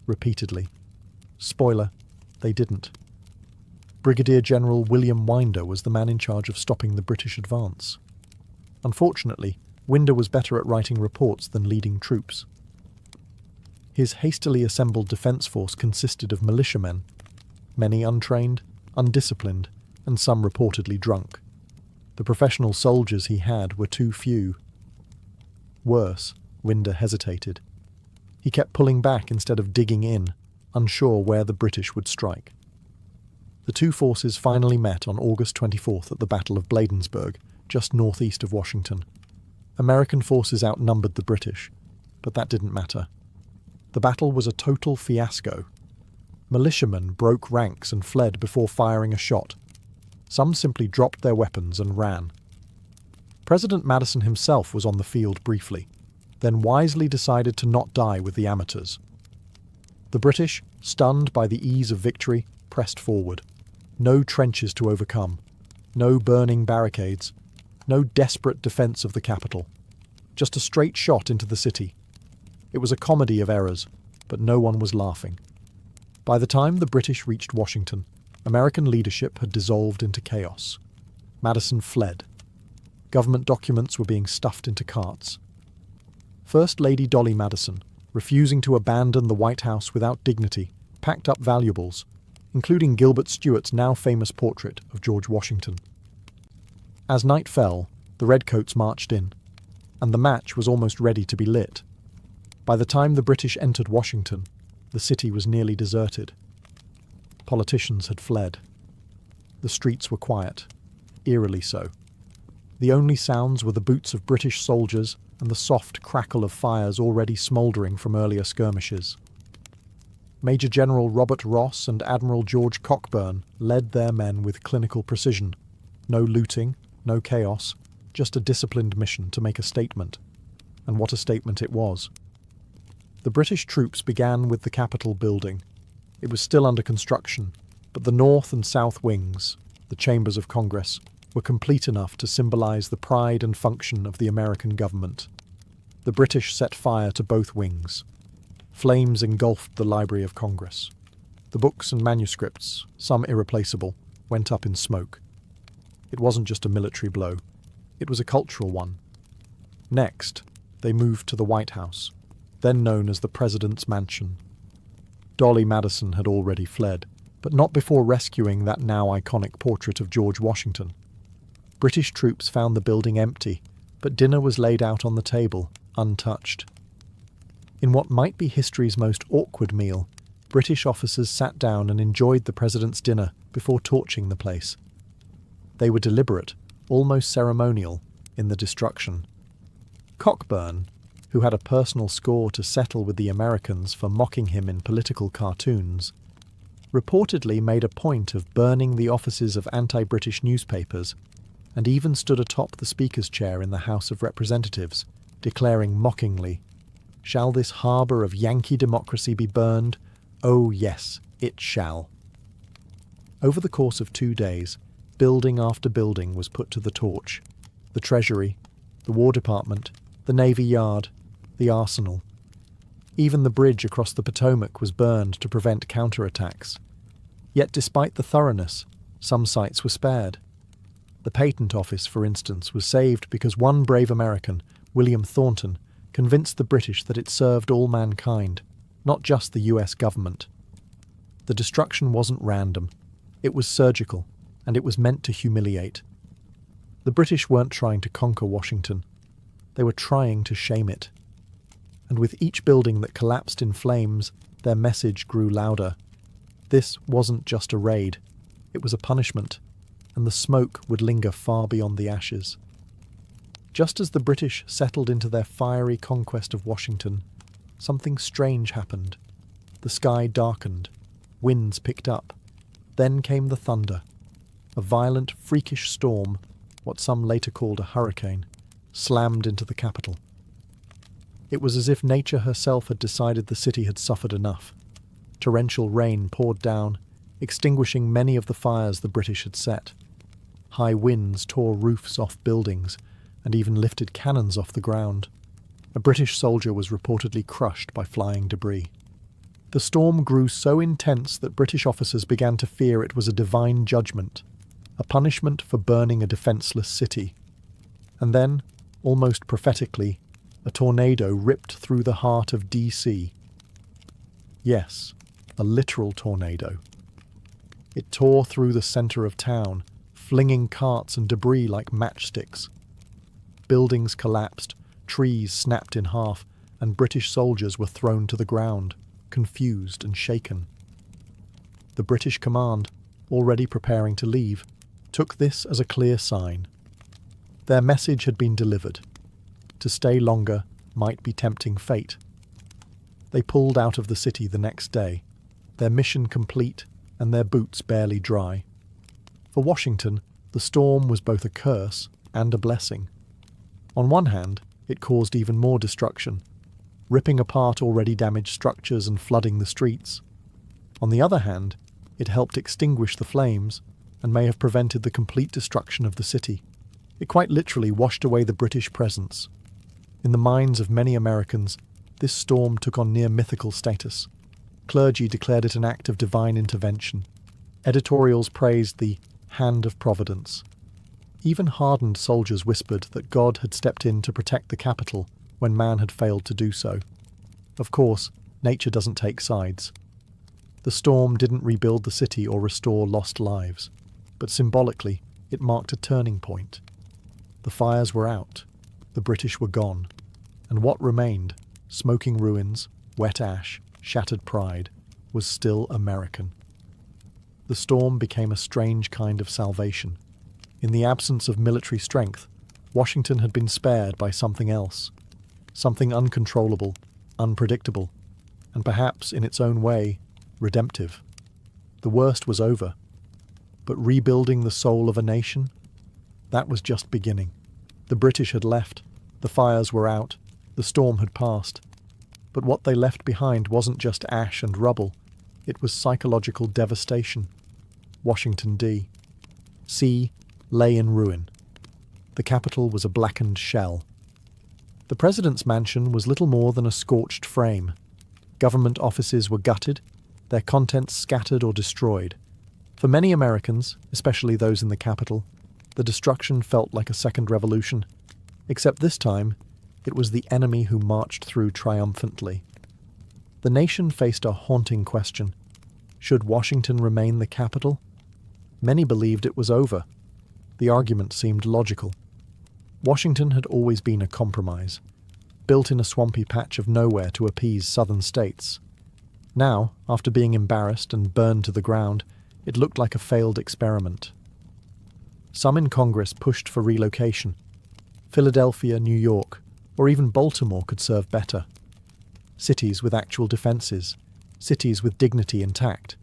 repeatedly. Spoiler, they didn't. Brigadier General William Winder was the man in charge of stopping the British advance. Unfortunately, Winder was better at writing reports than leading troops. His hastily assembled defence force consisted of militiamen, many untrained, undisciplined, and some reportedly drunk. The professional soldiers he had were too few. Worse, Winder hesitated. He kept pulling back instead of digging in, unsure where the British would strike. The two forces finally met on August 24th at the Battle of Bladensburg, just northeast of Washington. American forces outnumbered the British, but that didn't matter. The battle was a total fiasco. Militiamen broke ranks and fled before firing a shot. Some simply dropped their weapons and ran. President Madison himself was on the field briefly, then wisely decided to not die with the amateurs. The British, stunned by the ease of victory, pressed forward. No trenches to overcome, no burning barricades, no desperate defence of the capital. Just a straight shot into the city. It was a comedy of errors, but no one was laughing. By the time the British reached Washington, American leadership had dissolved into chaos. Madison fled. Government documents were being stuffed into carts. First Lady Dolly Madison, refusing to abandon the White House without dignity, packed up valuables, including Gilbert Stuart's now famous portrait of George Washington. As night fell, the Redcoats marched in, and the match was almost ready to be lit. By the time the British entered Washington, the city was nearly deserted. Politicians had fled. The streets were quiet, eerily so. The only sounds were the boots of British soldiers and the soft crackle of fires already smouldering from earlier skirmishes. Major General Robert Ross and Admiral George Cockburn led their men with clinical precision. No looting, no chaos, just a disciplined mission to make a statement. And what a statement it was. The British troops began with the Capitol building. It was still under construction, but the north and south wings, the chambers of Congress, were complete enough to symbolize the pride and function of the American government. The British set fire to both wings. Flames engulfed the Library of Congress. The books and manuscripts, some irreplaceable, went up in smoke. It wasn't just a military blow. It was a cultural one. Next, they moved to the White House, then known as the President's Mansion. Dolly Madison had already fled, but not before rescuing that now iconic portrait of George Washington. British troops found the building empty, but dinner was laid out on the table, untouched. In what might be history's most awkward meal, British officers sat down and enjoyed the president's dinner before torching the place. They were deliberate, almost ceremonial, in the destruction. Cockburn, who had a personal score to settle with the Americans for mocking him in political cartoons, reportedly made a point of burning the offices of anti-British newspapers, and even stood atop the Speaker's chair in the House of Representatives, declaring mockingly, "Shall this harbour of Yankee democracy be burned? Oh yes, it shall." Over the course of 2 days, building after building was put to the torch. The Treasury, the War Department, the Navy Yard, the Arsenal. Even the bridge across the Potomac was burned to prevent counterattacks. Yet despite the thoroughness, some sites were spared. The Patent Office, for instance, was saved because one brave American, William Thornton, convinced the British that it served all mankind, not just the US government. The destruction wasn't random. It was surgical, and it was meant to humiliate. The British weren't trying to conquer Washington. They were trying to shame it. And with each building that collapsed in flames, their message grew louder. This wasn't just a raid. It was a punishment, and the smoke would linger far beyond the ashes. Just as the British settled into their fiery conquest of Washington, something strange happened. The sky darkened. Winds picked up. Then came the thunder. A violent, freakish storm, what some later called a hurricane, slammed into the capital. It was as if nature herself had decided the city had suffered enough. Torrential rain poured down, extinguishing many of the fires the British had set. High winds tore roofs off buildings and even lifted cannons off the ground. A British soldier was reportedly crushed by flying debris. The storm grew so intense that British officers began to fear it was a divine judgment, a punishment for burning a defenceless city. And then, almost prophetically, a tornado ripped through the heart of DC. Yes, a literal tornado. It tore through the centre of town, flinging carts and debris like matchsticks. Buildings collapsed, trees snapped in half, and British soldiers were thrown to the ground, confused and shaken. The British command, already preparing to leave, took this as a clear sign. Their message had been delivered. To stay longer might be tempting fate. They pulled out of the city the next day, their mission complete and their boots barely dry. For Washington, the storm was both a curse and a blessing. On one hand, it caused even more destruction, ripping apart already damaged structures and flooding the streets. On the other hand, it helped extinguish the flames and may have prevented the complete destruction of the city. It quite literally washed away the British presence. In the minds of many Americans, this storm took on near mythical status. Clergy declared it an act of divine intervention. Editorials praised the hand of Providence. Even hardened soldiers whispered that God had stepped in to protect the capital when man had failed to do so. Of course, nature doesn't take sides. The storm didn't rebuild the city or restore lost lives, but symbolically, it marked a turning point. The fires were out, the British were gone, and what remained, smoking ruins, wet ash, shattered pride, was still American. The storm became a strange kind of salvation. In the absence of military strength, Washington had been spared by something else, something uncontrollable, unpredictable, and perhaps, in its own way, redemptive. The worst was over, but rebuilding the soul of a nation? That was just beginning. The British had left, the fires were out, the storm had passed. But what they left behind wasn't just ash and rubble, it was psychological devastation. Washington, D.C. lay in ruin. The capital was a blackened shell. The president's mansion was little more than a scorched frame. Government offices were gutted, their contents scattered or destroyed. For many Americans, especially those in the capital, the destruction felt like a second revolution. Except this time, it was the enemy who marched through triumphantly. The nation faced a haunting question. Should Washington remain the capital? Many believed it was over. The argument seemed logical. Washington had always been a compromise, built in a swampy patch of nowhere to appease southern states. Now, after being embarrassed and burned to the ground, it looked like a failed experiment. Some in Congress pushed for relocation. Philadelphia, New York, or even Baltimore could serve better. Cities with actual defences, cities with dignity intact.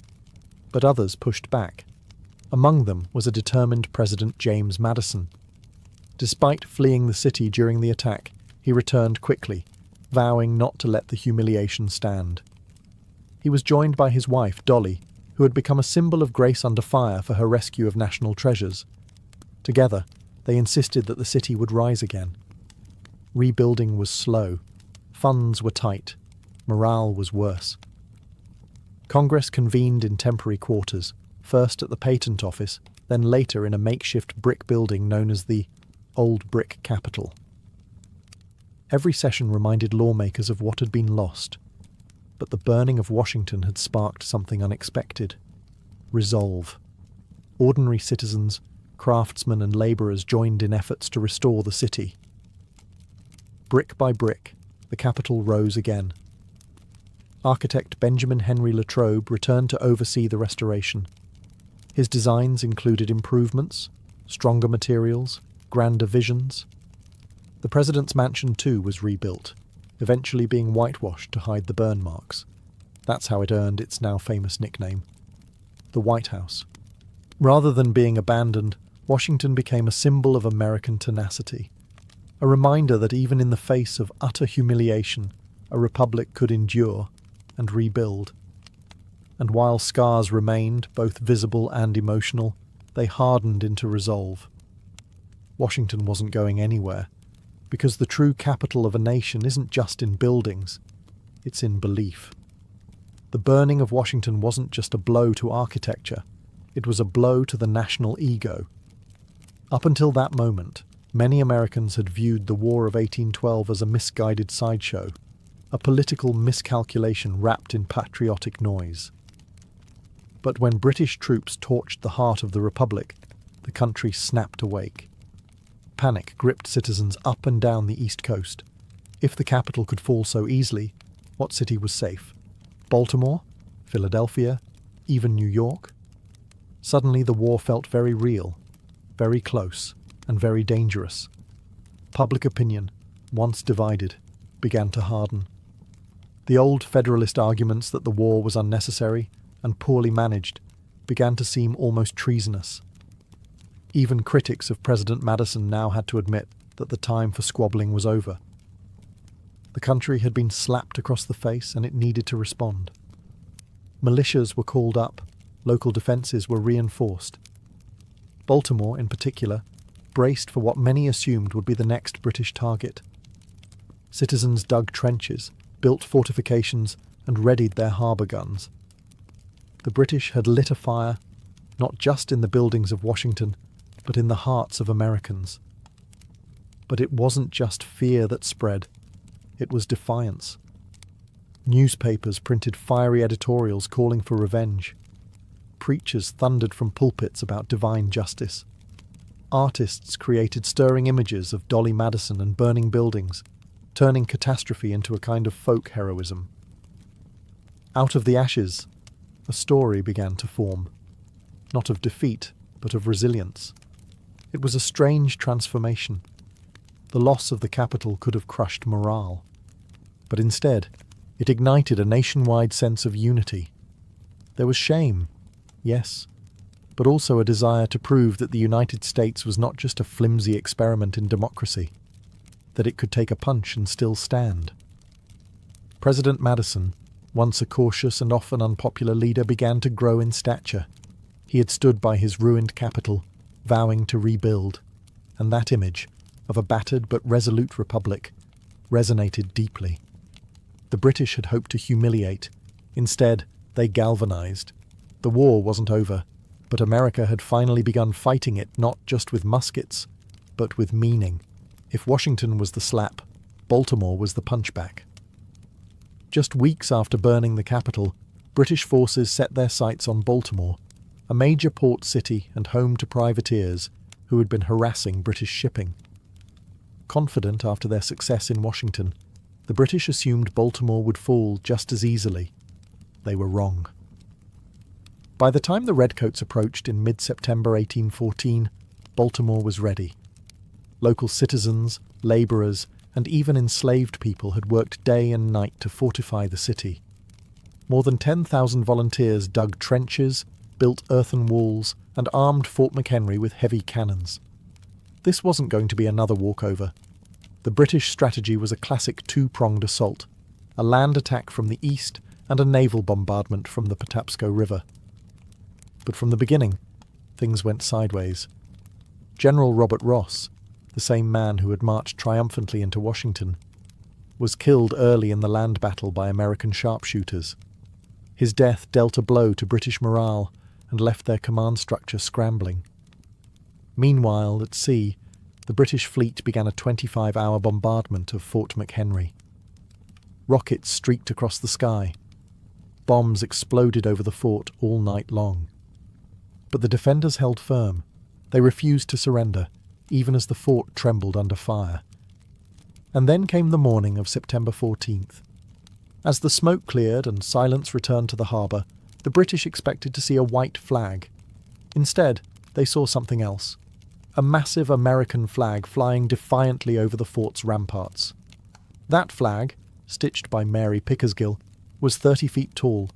but others pushed back. Among them was a determined President James Madison. Despite fleeing the city during the attack, he returned quickly, vowing not to let the humiliation stand. He was joined by his wife, Dolly, who had become a symbol of grace under fire for her rescue of national treasures. Together, they insisted that the city would rise again. Rebuilding was slow, funds were tight, morale was worse. Congress convened in temporary quarters, first at the Patent Office, then later in a makeshift brick building known as the Old Brick Capitol. Every session reminded lawmakers of what had been lost, but the burning of Washington had sparked something unexpected. Resolve. Ordinary citizens, craftsmen and labourers joined in efforts to restore the city. Brick by brick, the Capitol rose again. Architect Benjamin Henry Latrobe returned to oversee the restoration. His designs included improvements, stronger materials, grander visions. The president's mansion too was rebuilt, eventually being whitewashed to hide the burn marks. That's how it earned its now famous nickname, the White House. Rather than being abandoned, Washington became a symbol of American tenacity, a reminder that even in the face of utter humiliation, a republic could endure and rebuild. And while scars remained, both visible and emotional, they hardened into resolve. Washington wasn't going anywhere, because the true capital of a nation isn't just in buildings, it's in belief. The burning of Washington wasn't just a blow to architecture, it was a blow to the national ego. Up until that moment, many Americans had viewed the War of 1812 as a misguided sideshow, a political miscalculation wrapped in patriotic noise. But when British troops torched the heart of the Republic, the country snapped awake. Panic gripped citizens up and down the East Coast. If the capital could fall so easily, what city was safe? Baltimore? Philadelphia? Even New York? Suddenly the war felt very real, very close, and very dangerous. Public opinion, once divided, began to harden. The old Federalist arguments that the war was unnecessary and poorly managed began to seem almost treasonous. Even critics of President Madison now had to admit that the time for squabbling was over. The country had been slapped across the face and it needed to respond. Militias were called up, local defences were reinforced. Baltimore, in particular, braced for what many assumed would be the next British target. Citizens dug trenches, built fortifications, and readied their harbour guns. The British had lit a fire, not just in the buildings of Washington, but in the hearts of Americans. But it wasn't just fear that spread, it was defiance. Newspapers printed fiery editorials calling for revenge. Preachers thundered from pulpits about divine justice. Artists created stirring images of Dolly Madison and burning buildings, turning catastrophe into a kind of folk heroism. Out of the ashes, a story began to form, not of defeat, but of resilience. It was a strange transformation. The loss of the capital could have crushed morale, but instead, it ignited a nationwide sense of unity. There was shame, yes, but also a desire to prove that the United States was not just a flimsy experiment in democracy, that it could take a punch and still stand. President Madison, once a cautious and often unpopular leader, began to grow in stature. He had stood by his ruined capital, vowing to rebuild, and that image, of a battered but resolute republic, resonated deeply. The British had hoped to humiliate. Instead, they galvanized. The war wasn't over, but America had finally begun fighting it not just with muskets, but with meaning. If Washington was the slap, Baltimore was the punchback. Just weeks after burning the capital, British forces set their sights on Baltimore, a major port city and home to privateers who had been harassing British shipping. Confident after their success in Washington, the British assumed Baltimore would fall just as easily. They were wrong. By the time the Redcoats approached in mid-September 1814, Baltimore was ready. Local citizens, labourers, and even enslaved people had worked day and night to fortify the city. More than 10,000 volunteers dug trenches, built earthen walls, and armed Fort McHenry with heavy cannons. This wasn't going to be another walkover. The British strategy was a classic two-pronged assault, a land attack from the east and a naval bombardment from the Patapsco River. But from the beginning, things went sideways. General Robert Ross, the same man who had marched triumphantly into Washington, was killed early in the land battle by American sharpshooters. His death dealt a blow to British morale and left their command structure scrambling. Meanwhile, at sea, the British fleet began a 25-hour bombardment of Fort McHenry. Rockets streaked across the sky. Bombs exploded over the fort all night long. But the defenders held firm. They refused to surrender, even as the fort trembled under fire. And then came the morning of September 14th. As the smoke cleared and silence returned to the harbour, the British expected to see a white flag. Instead, they saw something else. A massive American flag flying defiantly over the fort's ramparts. That flag, stitched by Mary Pickersgill, was 30 feet tall,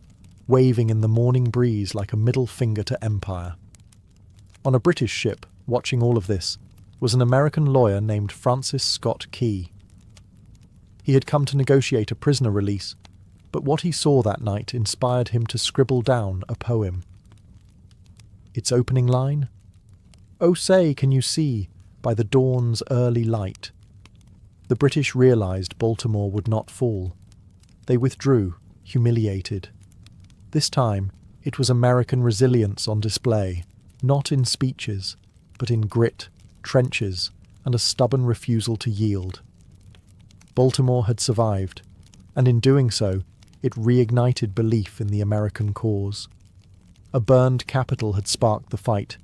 waving in the morning breeze like a middle finger to empire. On a British ship, watching all of this, was an American lawyer named Francis Scott Key. He had come to negotiate a prisoner release, but what he saw that night inspired him to scribble down a poem. Its opening line? "Oh say, can you see, by the dawn's early light?" The British realised Baltimore would not fall. They withdrew, humiliated. This time, it was American resilience on display, not in speeches, but in grit, trenches, and a stubborn refusal to yield. Baltimore had survived, and in doing so, it reignited belief in the American cause. A burned capital had sparked the fight,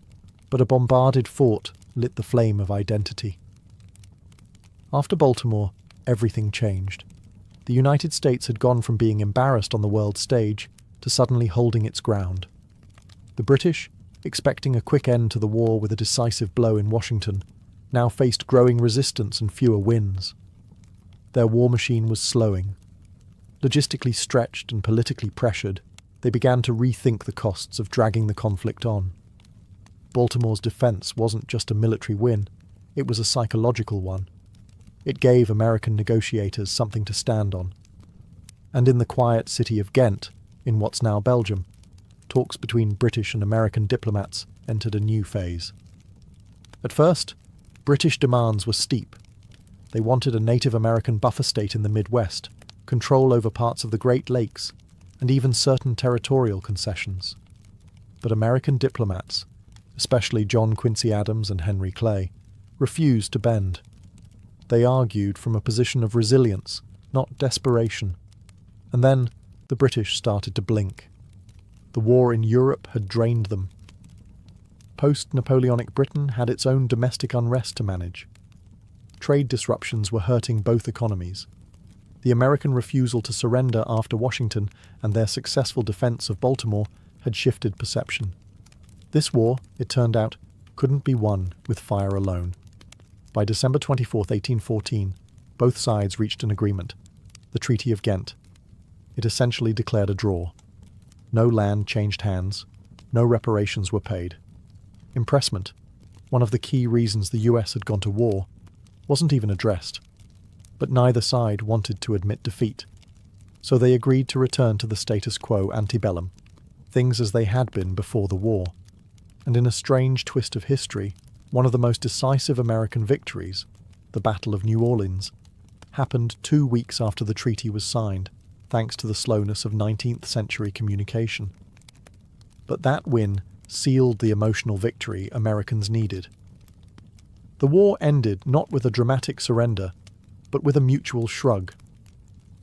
but a bombarded fort lit the flame of identity. After Baltimore, everything changed. The United States had gone from being embarrassed on the world stage to suddenly holding its ground. The British, expecting a quick end to the war with a decisive blow in Washington, now faced growing resistance and fewer wins. Their war machine was slowing. Logistically stretched and politically pressured, they began to rethink the costs of dragging the conflict on. Baltimore's defense wasn't just a military win, it was a psychological one. It gave American negotiators something to stand on. And in the quiet city of Ghent, in what's now Belgium, talks between British and American diplomats entered a new phase. At first, British demands were steep. They wanted a Native American buffer state in the Midwest, control over parts of the Great Lakes, and even certain territorial concessions. But American diplomats, especially John Quincy Adams and Henry Clay, refused to bend. They argued from a position of resilience, not desperation. And then the British started to blink. The war in Europe had drained them. Post-Napoleonic Britain had its own domestic unrest to manage. Trade disruptions were hurting both economies. The American refusal to surrender after Washington and their successful defense of Baltimore had shifted perception. This war, it turned out, couldn't be won with fire alone. By December 24, 1814, both sides reached an agreement, the Treaty of Ghent. It essentially declared a draw. No land changed hands, no reparations were paid. Impressment, one of the key reasons the US had gone to war, wasn't even addressed. But neither side wanted to admit defeat, so they agreed to return to the status quo antebellum, things as they had been before the war. And in a strange twist of history, one of the most decisive American victories, the Battle of New Orleans, happened 2 weeks after the treaty was signed, thanks to the slowness of 19th century communication. But that win sealed the emotional victory Americans needed. The war ended not with a dramatic surrender, but with a mutual shrug.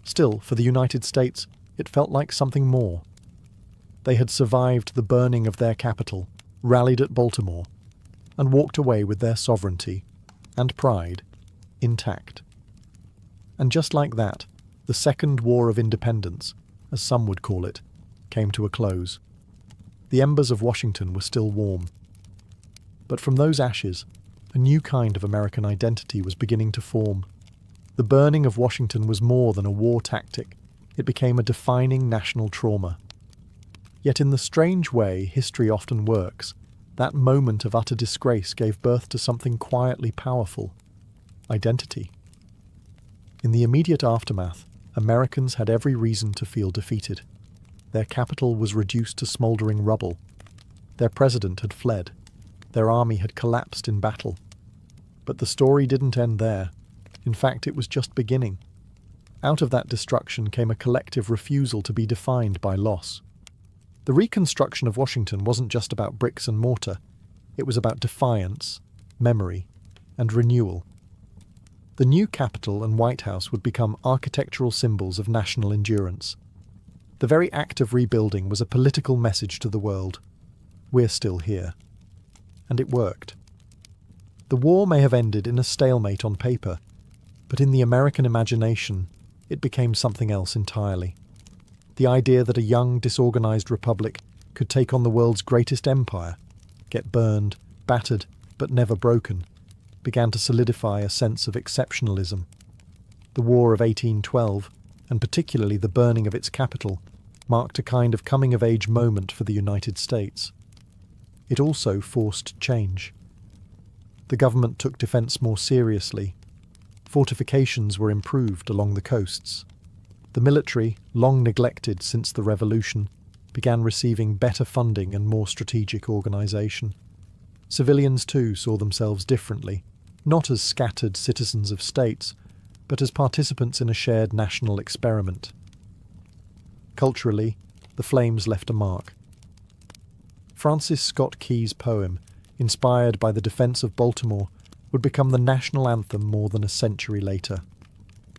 Still, for the United States, it felt like something more. They had survived the burning of their capital, rallied at Baltimore, and walked away with their sovereignty and pride intact. And just like that, the Second War of Independence, as some would call it, came to a close. The embers of Washington were still warm. But from those ashes, a new kind of American identity was beginning to form. The burning of Washington was more than a war tactic. It became a defining national trauma. Yet in the strange way history often works, that moment of utter disgrace gave birth to something quietly powerful: identity. In the immediate aftermath, Americans had every reason to feel defeated. Their capital was reduced to smouldering rubble. Their president had fled. Their army had collapsed in battle. But the story didn't end there. In fact, it was just beginning. Out of that destruction came a collective refusal to be defined by loss. The reconstruction of Washington wasn't just about bricks and mortar. It was about defiance, memory, and renewal. The new Capitol and White House would become architectural symbols of national endurance. The very act of rebuilding was a political message to the world. We're still here. And it worked. The war may have ended in a stalemate on paper, but in the American imagination, it became something else entirely. The idea that a young, disorganized republic could take on the world's greatest empire, get burned, battered, but never broken, began to solidify a sense of exceptionalism. The War of 1812, and particularly the burning of its capital, marked a kind of coming-of-age moment for the United States. It also forced change. The government took defence more seriously. Fortifications were improved along the coasts. The military, long neglected since the Revolution, began receiving better funding and more strategic organisation. Civilians too saw themselves differently, not as scattered citizens of states, but as participants in a shared national experiment. Culturally, the flames left a mark. Francis Scott Key's poem, inspired by the defence of Baltimore, would become the national anthem more than a century later.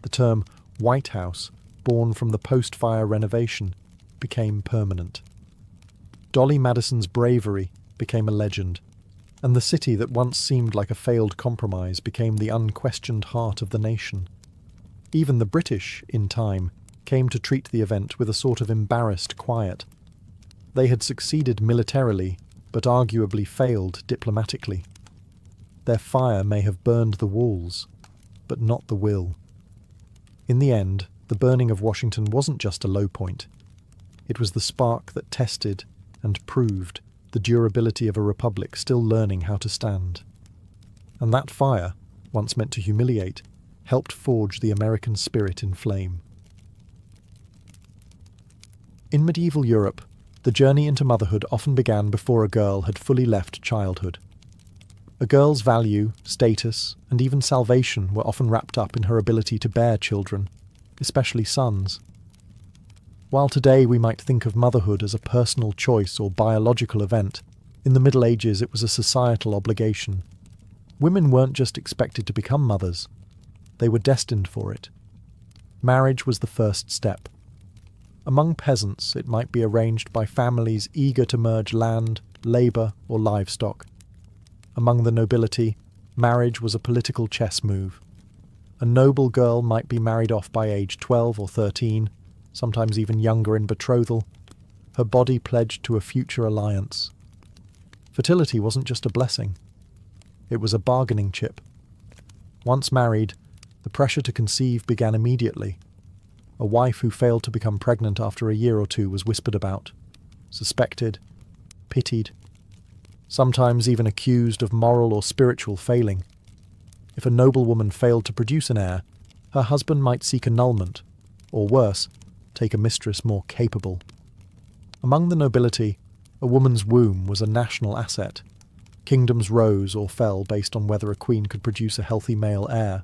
The term White House, born from the post-fire renovation, became permanent. Dolly Madison's bravery became a legend, and the city that once seemed like a failed compromise became the unquestioned heart of the nation. Even the British, in time, came to treat the event with a sort of embarrassed quiet. They had succeeded militarily, but arguably failed diplomatically. Their fire may have burned the walls, but not the will. In the end, the burning of Washington wasn't just a low point. It was the spark that tested and proved the durability of a republic still learning how to stand. And that fire, once meant to humiliate, helped forge the American spirit in flame. In medieval Europe, the journey into motherhood often began before a girl had fully left childhood. A girl's value, status, and even salvation were often wrapped up in her ability to bear children, especially sons. While today we might think of motherhood as a personal choice or biological event, in the Middle Ages it was a societal obligation. Women weren't just expected to become mothers, they were destined for it. Marriage was the first step. Among peasants, it might be arranged by families eager to merge land, labour, or livestock. Among the nobility, marriage was a political chess move. A noble girl might be married off by age 12 or 13, sometimes even younger in betrothal, her body pledged to a future alliance. Fertility wasn't just a blessing. It was a bargaining chip. Once married, the pressure to conceive began immediately. A wife who failed to become pregnant after a year or two was whispered about, suspected, pitied, sometimes even accused of moral or spiritual failing. If a noblewoman failed to produce an heir, her husband might seek annulment, or worse, take a mistress more capable. Among the nobility, a woman's womb was a national asset. Kingdoms rose or fell based on whether a queen could produce a healthy male heir.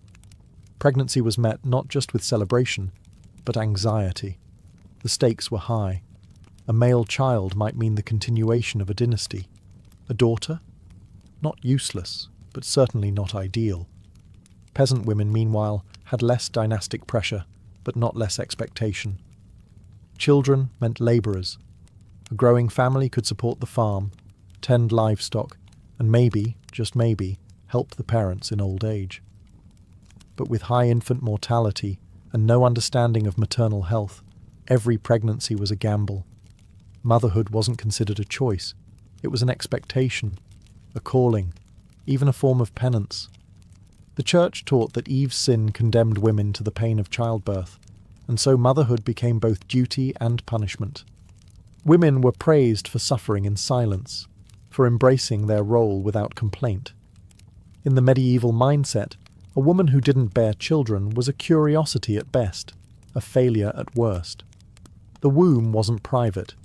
Pregnancy was met not just with celebration, but anxiety. The stakes were high. A male child might mean the continuation of a dynasty. A daughter? Not useless, but certainly not ideal. Peasant women, meanwhile, had less dynastic pressure, but not less expectation. Children meant labourers. A growing family could support the farm, tend livestock, and maybe, just maybe, help the parents in old age. But with high infant mortality and no understanding of maternal health, every pregnancy was a gamble. Motherhood wasn't considered a choice. It was an expectation, a calling, even a form of penance. The Church taught that Eve's sin condemned women to the pain of childbirth, and so motherhood became both duty and punishment. Women were praised for suffering in silence, for embracing their role without complaint. In the medieval mindset, a woman who didn't bear children was a curiosity at best, a failure at worst. The womb wasn't private.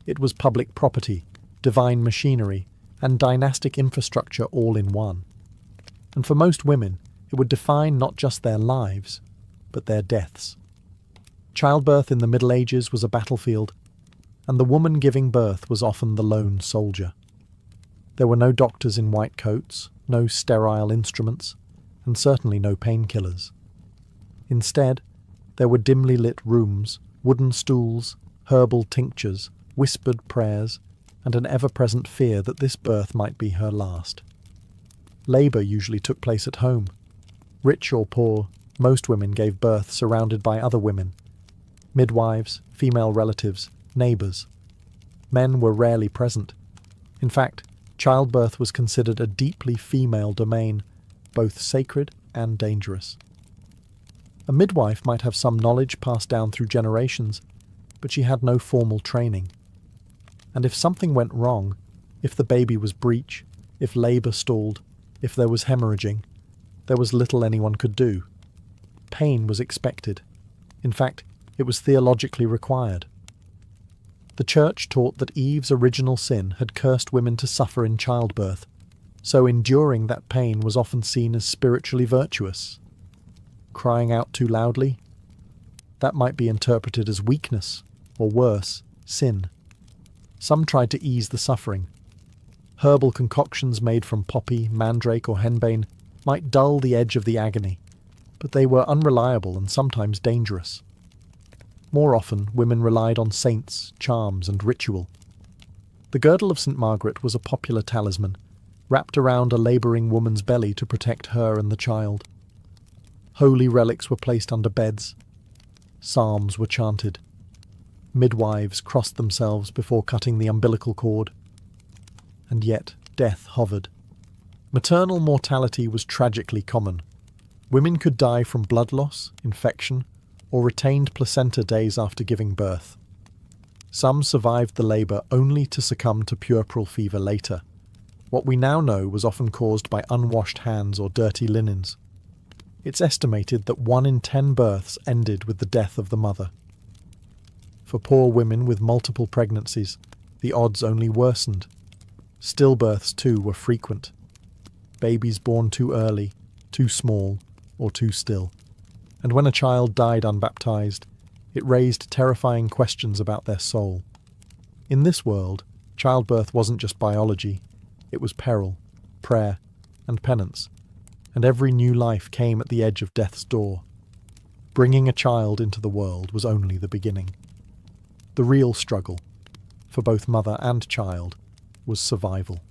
It was public property, divine machinery, and dynastic infrastructure all in one. And for most women, it would define not just their lives, but their deaths. Childbirth in the Middle Ages was a battlefield, and the woman giving birth was often the lone soldier. There were no doctors in white coats, no sterile instruments, and certainly no painkillers. Instead, there were dimly lit rooms, wooden stools, herbal tinctures, whispered prayers, and an ever-present fear that this birth might be her last. Labour usually took place at home. Rich or poor, most women gave birth surrounded by other women. Midwives, female relatives, neighbours. Men were rarely present. In fact, childbirth was considered a deeply female domain, both sacred and dangerous. A midwife might have some knowledge passed down through generations, but she had no formal training. And if something went wrong, if the baby was breech, if labour stalled, if there was hemorrhaging, there was little anyone could do. Pain was expected. In fact, it was theologically required. The Church taught that Eve's original sin had cursed women to suffer in childbirth, so enduring that pain was often seen as spiritually virtuous. Crying out too loudly? That might be interpreted as weakness, or worse, sin. Some tried to ease the suffering. Herbal concoctions made from poppy, mandrake, or henbane might dull the edge of the agony, but they were unreliable and sometimes dangerous. More often, women relied on saints, charms, and ritual. The girdle of St. Margaret was a popular talisman, wrapped around a labouring woman's belly to protect her and the child. Holy relics were placed under beds. Psalms were chanted. Midwives crossed themselves before cutting the umbilical cord. And yet, death hovered. Maternal mortality was tragically common. Women could die from blood loss, infection, or retained placenta days after giving birth. Some survived the labour only to succumb to puerperal fever later. What we now know was often caused by unwashed hands or dirty linens. It's estimated that 1 in 10 births ended with the death of the mother. For poor women with multiple pregnancies, the odds only worsened. Stillbirths, too, were frequent. Babies born too early, too small, or too still. And when a child died unbaptized, it raised terrifying questions about their soul. In this world, childbirth wasn't just biology, it was peril, prayer, and penance, and every new life came at the edge of death's door. Bringing a child into the world was only the beginning. The real struggle, for both mother and child, was survival.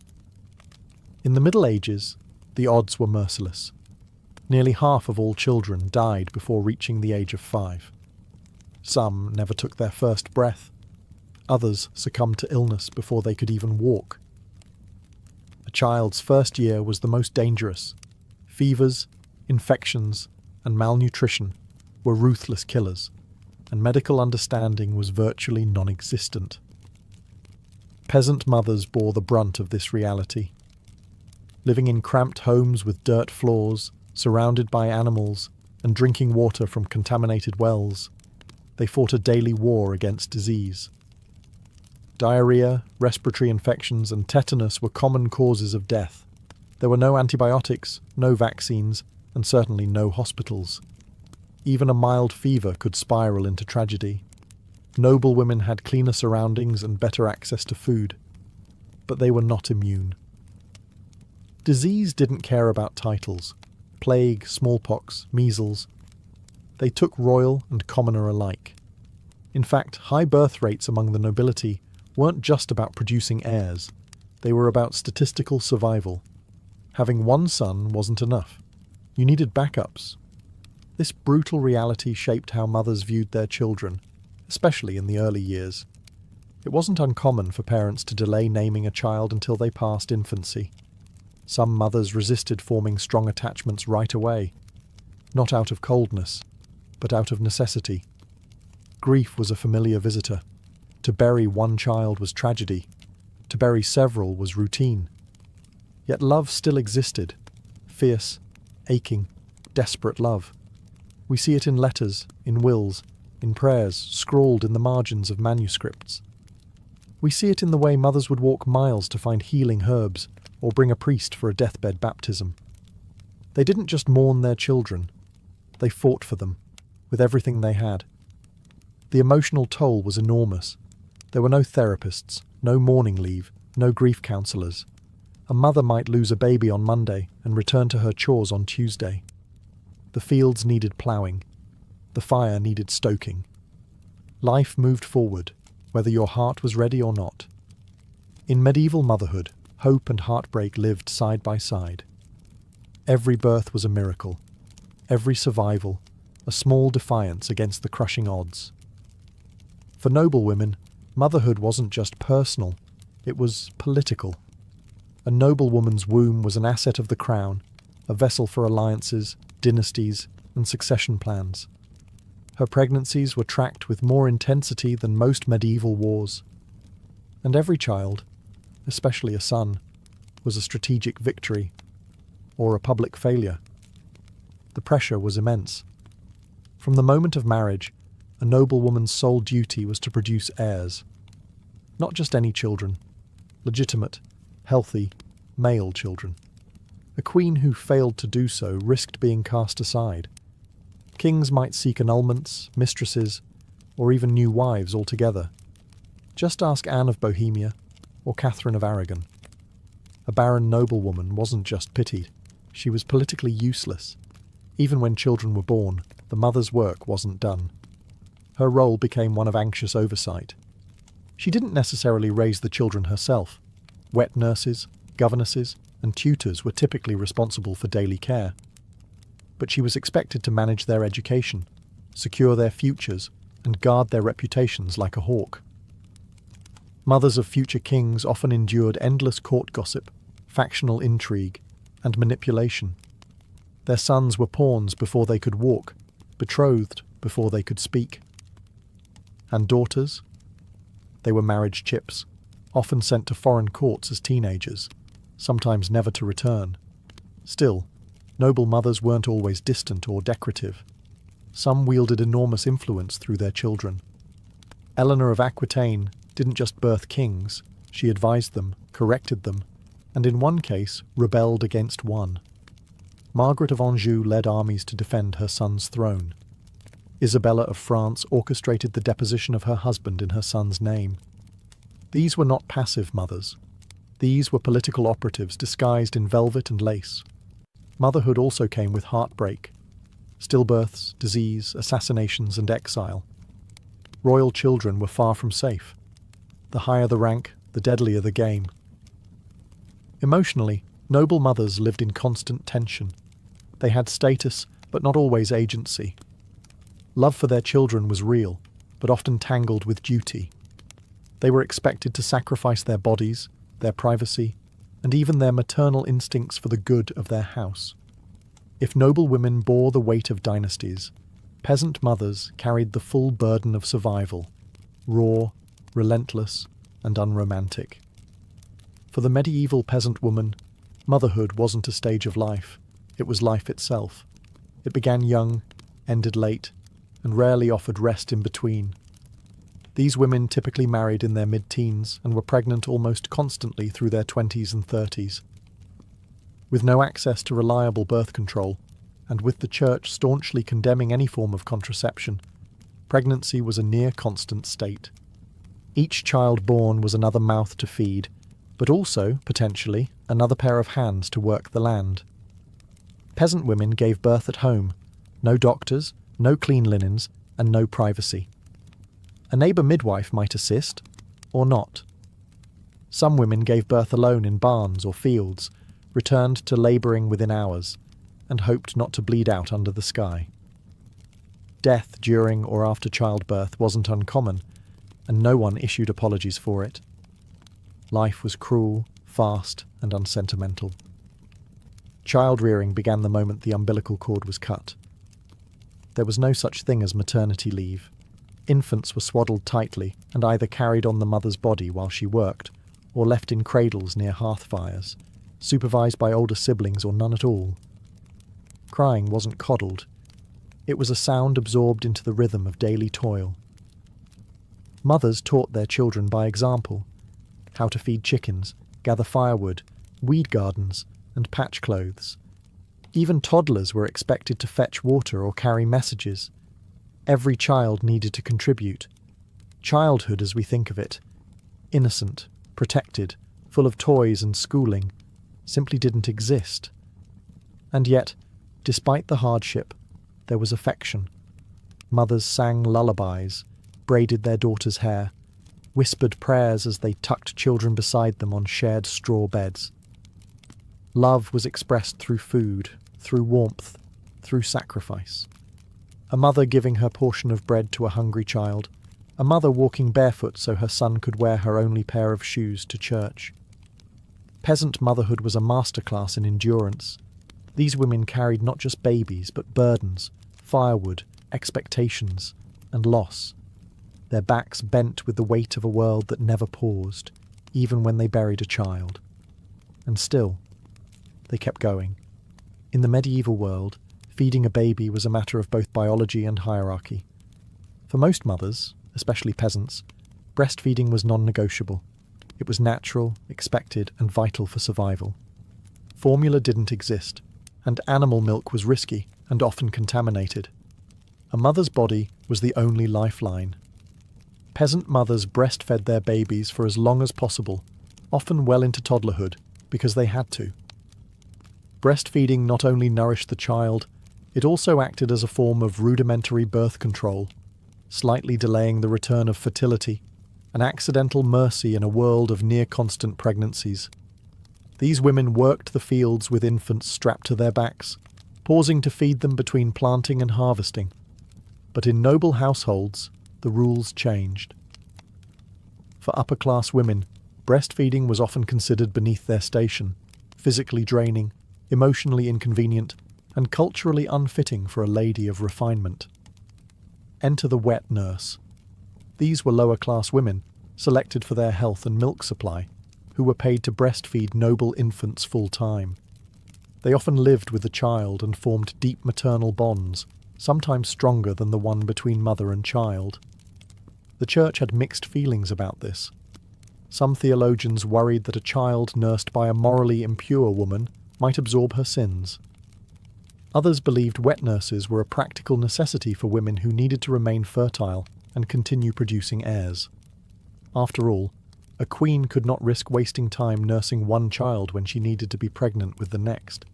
In the Middle Ages, the odds were merciless. Nearly half of all children died before reaching the age of 5. Some never took their first breath. Others succumbed to illness before they could even walk. A child's first year was the most dangerous. Fevers, infections, and malnutrition were ruthless killers, and medical understanding was virtually non-existent. Peasant mothers bore the brunt of this reality. Living in cramped homes with dirt floors, surrounded by animals, and drinking water from contaminated wells, they fought a daily war against disease. Diarrhea, respiratory infections, and tetanus were common causes of death. There were no antibiotics, no vaccines, and certainly no hospitals. Even a mild fever could spiral into tragedy. Noble women had cleaner surroundings and better access to food, but they were not immune. Disease didn't care about titles. Plague, smallpox, measles. They took royal and commoner alike. In fact, high birth rates among the nobility weren't just about producing heirs. They were about statistical survival. Having one son wasn't enough. You needed backups. This brutal reality shaped how mothers viewed their children, especially in the early years. It wasn't uncommon for parents to delay naming a child until they passed infancy. Some mothers resisted forming strong attachments right away, not out of coldness, but out of necessity. Grief was a familiar visitor. To bury one child was tragedy. To bury several was routine. Yet love still existed. Fierce, aching, desperate love. We see it in letters, in wills, in prayers scrawled in the margins of manuscripts. We see it in the way mothers would walk miles to find healing herbs or bring a priest for a deathbed baptism. They didn't just mourn their children. They fought for them, with everything they had. The emotional toll was enormous. There were no therapists, no mourning leave, no grief counsellors. A mother might lose a baby on Monday and return to her chores on Tuesday. The fields needed ploughing. The fire needed stoking. Life moved forward, whether your heart was ready or not. In medieval motherhood, hope and heartbreak lived side by side. Every birth was a miracle. Every survival, a small defiance against the crushing odds. For noble women, motherhood wasn't just personal, it was political. A noble woman's womb was an asset of the crown, a vessel for alliances, dynasties, and succession plans. Her pregnancies were tracked with more intensity than most medieval wars. And every child, especially a son, was a strategic victory, or a public failure. The pressure was immense. From the moment of marriage, a noble woman's sole duty was to produce heirs. Not just any children, legitimate, healthy, male children. A queen who failed to do so risked being cast aside. Kings might seek annulments, mistresses, or even new wives altogether. Just ask Anne of Bohemia or Catherine of Aragon. A barren noblewoman wasn't just pitied, she was politically useless. Even when children were born, the mother's work wasn't done. Her role became one of anxious oversight. She didn't necessarily raise the children herself. Wet nurses, governesses, and tutors were typically responsible for daily care. But she was expected to manage their education, secure their futures, and guard their reputations like a hawk. Mothers of future kings often endured endless court gossip, factional intrigue, and manipulation. Their sons were pawns before they could walk, betrothed before they could speak. And daughters? They were marriage chips, often sent to foreign courts as teenagers, sometimes never to return. Still, noble mothers weren't always distant or decorative. Some wielded enormous influence through their children. Eleanor of Aquitaine didn't just birth kings, she advised them, corrected them, and in one case rebelled against one. Margaret of Anjou led armies to defend her son's throne. Isabella of France orchestrated the deposition of her husband in her son's name. These were not passive mothers. These were political operatives disguised in velvet and lace. Motherhood also came with heartbreak, stillbirths, disease, assassinations, and exile. Royal children were far from safe. The higher the rank, the deadlier the game. Emotionally, noble mothers lived in constant tension. They had status, but not always agency. Love for their children was real, but often tangled with duty. They were expected to sacrifice their bodies, their privacy, and even their maternal instincts for the good of their house. If noble women bore the weight of dynasties, peasant mothers carried the full burden of survival, raw, relentless, and unromantic. For the medieval peasant woman, motherhood wasn't a stage of life, it was life itself. It began young, ended late, and rarely offered rest in between. These women typically married in their mid-teens and were pregnant almost constantly through their 20s and 30s. With no access to reliable birth control, and with the church staunchly condemning any form of contraception, pregnancy was a near-constant state. Each child born was another mouth to feed, but also, potentially, another pair of hands to work the land. Peasant women gave birth at home, no doctors, no clean linens, and no privacy. A neighbour midwife might assist, or not. Some women gave birth alone in barns or fields, returned to labouring within hours, and hoped not to bleed out under the sky. Death during or after childbirth wasn't uncommon, and no one issued apologies for it. Life was cruel, fast, and unsentimental. Child-rearing began the moment the umbilical cord was cut. There was no such thing as maternity leave. Infants were swaddled tightly and either carried on the mother's body while she worked, or left in cradles near hearth fires, supervised by older siblings or none at all. Crying wasn't coddled. It was a sound absorbed into the rhythm of daily toil. Mothers taught their children by example, how to feed chickens, gather firewood, weed gardens, and patch clothes. Even toddlers were expected to fetch water or carry messages. Every child needed to contribute. Childhood, as we think of it, innocent, protected, full of toys and schooling, simply didn't exist. And yet, despite the hardship, there was affection. Mothers sang lullabies, braided their daughters' hair, whispered prayers as they tucked children beside them on shared straw beds. Love was expressed through food, through warmth, through sacrifice. A mother giving her portion of bread to a hungry child, a mother walking barefoot so her son could wear her only pair of shoes to church. Peasant motherhood was a masterclass in endurance. These women carried not just babies, but burdens, firewood, expectations, and loss. Their backs bent with the weight of a world that never paused, even when they buried a child. And still, they kept going. In the medieval world, feeding a baby was a matter of both biology and hierarchy. For most mothers, especially peasants, breastfeeding was non-negotiable. It was natural, expected, and vital for survival. Formula didn't exist, and animal milk was risky and often contaminated. A mother's body was the only lifeline. Peasant mothers breastfed their babies for as long as possible, often well into toddlerhood, because they had to. Breastfeeding not only nourished the child, it also acted as a form of rudimentary birth control, slightly delaying the return of fertility, an accidental mercy in a world of near-constant pregnancies. These women worked the fields with infants strapped to their backs, pausing to feed them between planting and harvesting. But in noble households, the rules changed. For upper-class women, breastfeeding was often considered beneath their station, physically draining, emotionally inconvenient, and culturally unfitting for a lady of refinement. Enter the wet nurse. These were lower-class women, selected for their health and milk supply, who were paid to breastfeed noble infants full-time. They often lived with the child and formed deep maternal bonds, sometimes stronger than the one between mother and child. The Church had mixed feelings about this. Some theologians worried that a child nursed by a morally impure woman might absorb her sins. Others believed wet nurses were a practical necessity for women who needed to remain fertile and continue producing heirs. After all, a queen could not risk wasting time nursing one child when she needed to be pregnant with the next.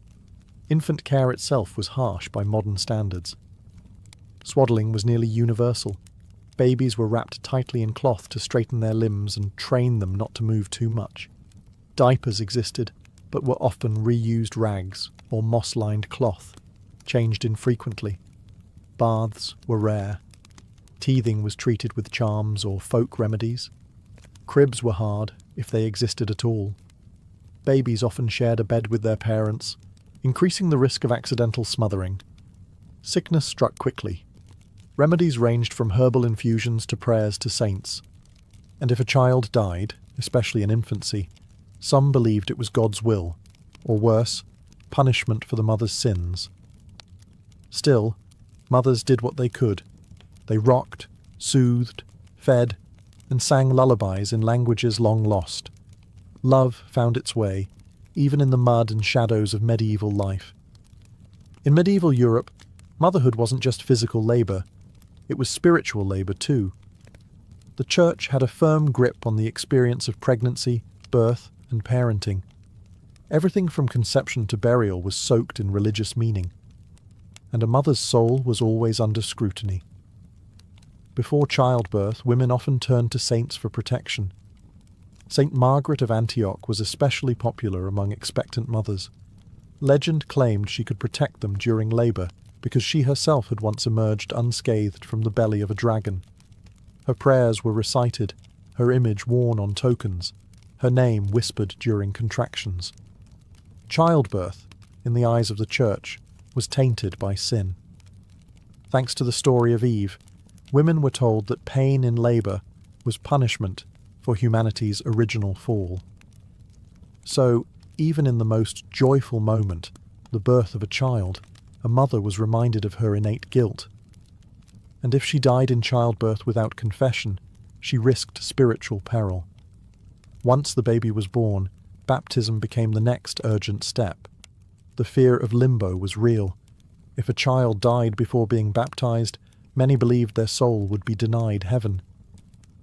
Infant care itself was harsh by modern standards. Swaddling was nearly universal. Babies were wrapped tightly in cloth to straighten their limbs and train them not to move too much. Diapers existed, but were often reused rags or moss-lined cloth, changed infrequently. Baths were rare. Teething was treated with charms or folk remedies. Cribs were hard, if they existed at all. Babies often shared a bed with their parents, increasing the risk of accidental smothering. Sickness struck quickly. Remedies ranged from herbal infusions to prayers to saints. And if a child died, especially in infancy, some believed it was God's will, or worse, punishment for the mother's sins. Still, mothers did what they could. They rocked, soothed, fed, and sang lullabies in languages long lost. Love found its way, even in the mud and shadows of medieval life. In medieval Europe, motherhood wasn't just physical labour, it was spiritual labour too. The Church had a firm grip on the experience of pregnancy, birth, and parenting. Everything from conception to burial was soaked in religious meaning, and a mother's soul was always under scrutiny. Before childbirth, women often turned to saints for protection. Saint Margaret of Antioch was especially popular among expectant mothers. Legend claimed she could protect them during labour because she herself had once emerged unscathed from the belly of a dragon. Her prayers were recited, her image worn on tokens, her name whispered during contractions. Childbirth, in the eyes of the Church, was tainted by sin. Thanks to the story of Eve, women were told that pain in labour was punishment for humanity's original fall. So, even in the most joyful moment, the birth of a child, a mother was reminded of her innate guilt. And if she died in childbirth without confession, she risked spiritual peril. Once the baby was born, baptism became the next urgent step. The fear of limbo was real. If a child died before being baptized, many believed their soul would be denied heaven.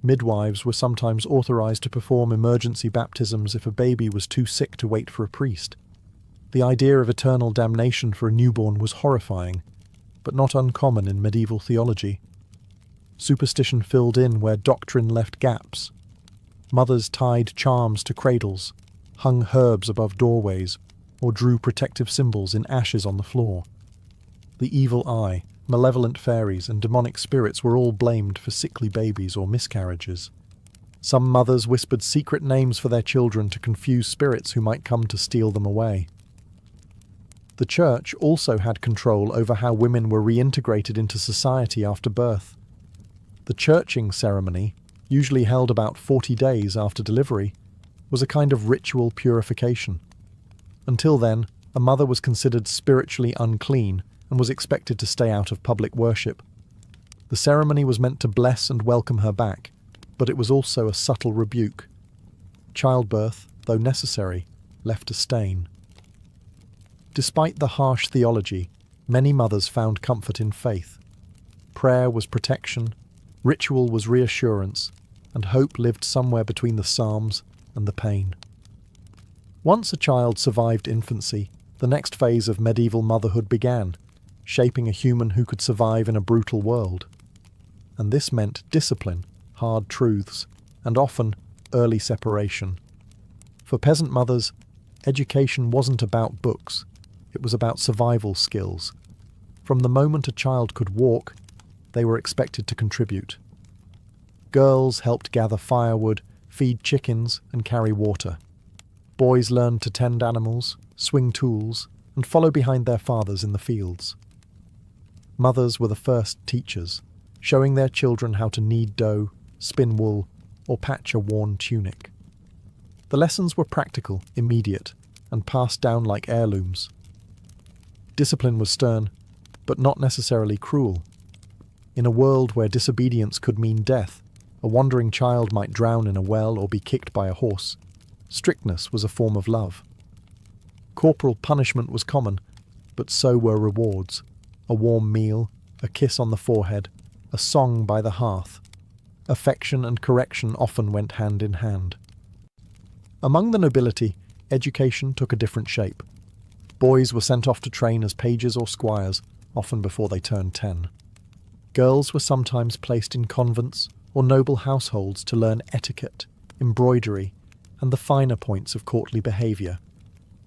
Midwives were sometimes authorized to perform emergency baptisms if a baby was too sick to wait for a priest. The idea of eternal damnation for a newborn was horrifying, but not uncommon in medieval theology. Superstition filled in where doctrine left gaps. Mothers tied charms to cradles, hung herbs above doorways, or drew protective symbols in ashes on the floor. The evil eye, malevolent fairies, and demonic spirits were all blamed for sickly babies or miscarriages. Some mothers whispered secret names for their children to confuse spirits who might come to steal them away. The church also had control over how women were reintegrated into society after birth. The churching ceremony, usually held about 40 days after delivery, was a kind of ritual purification. Until then, a mother was considered spiritually unclean and was expected to stay out of public worship. The ceremony was meant to bless and welcome her back, but it was also a subtle rebuke. Childbirth, though necessary, left a stain. Despite the harsh theology, many mothers found comfort in faith. Prayer was protection, ritual was reassurance, and hope lived somewhere between the Psalms and the pain. Once a child survived infancy, the next phase of medieval motherhood began, shaping a human who could survive in a brutal world. And this meant discipline, hard truths, and often early separation. For peasant mothers, education wasn't about books, it was about survival skills. From the moment a child could walk, they were expected to contribute. Girls helped gather firewood, feed chickens, and carry water. Boys learned to tend animals, swing tools, and follow behind their fathers in the fields. Mothers were the first teachers, showing their children how to knead dough, spin wool, or patch a worn tunic. The lessons were practical, immediate, and passed down like heirlooms. Discipline was stern, but not necessarily cruel. In a world where disobedience could mean death, a wandering child might drown in a well or be kicked by a horse. Strictness was a form of love. Corporal punishment was common, but so were rewards. A warm meal, a kiss on the forehead, a song by the hearth. Affection and correction often went hand in hand. Among the nobility, education took a different shape. Boys were sent off to train as pages or squires, often before they turned 10. Girls were sometimes placed in convents or noble households to learn etiquette, embroidery, and the finer points of courtly behaviour.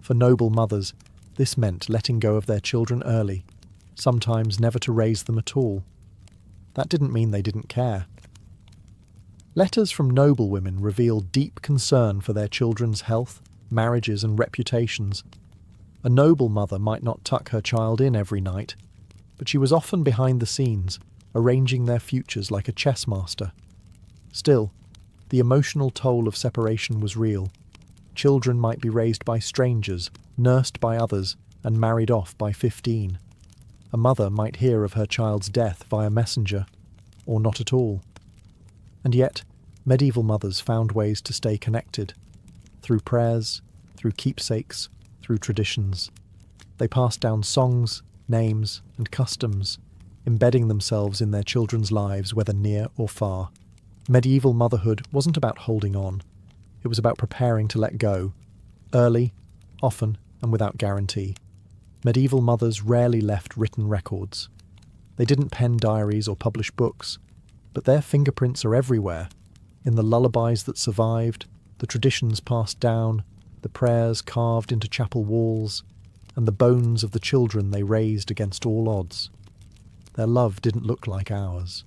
For noble mothers, this meant letting go of their children early, sometimes never to raise them at all. That didn't mean they didn't care. Letters from noble women reveal deep concern for their children's health, marriages, and reputations. A noble mother might not tuck her child in every night, but she was often behind the scenes, arranging their futures like a chess master. Still, the emotional toll of separation was real. Children might be raised by strangers, nursed by others, and married off by 15. A mother might hear of her child's death via messenger, or not at all. And yet, medieval mothers found ways to stay connected. Through prayers, through keepsakes, through traditions. They passed down songs, names, and customs, embedding themselves in their children's lives, whether near or far. Medieval motherhood wasn't about holding on. It was about preparing to let go, early, often, and without guarantee. Medieval mothers rarely left written records. They didn't pen diaries or publish books, but their fingerprints are everywhere, in the lullabies that survived, the traditions passed down, the prayers carved into chapel walls, and the bones of the children they raised against all odds. Their love didn't look like ours.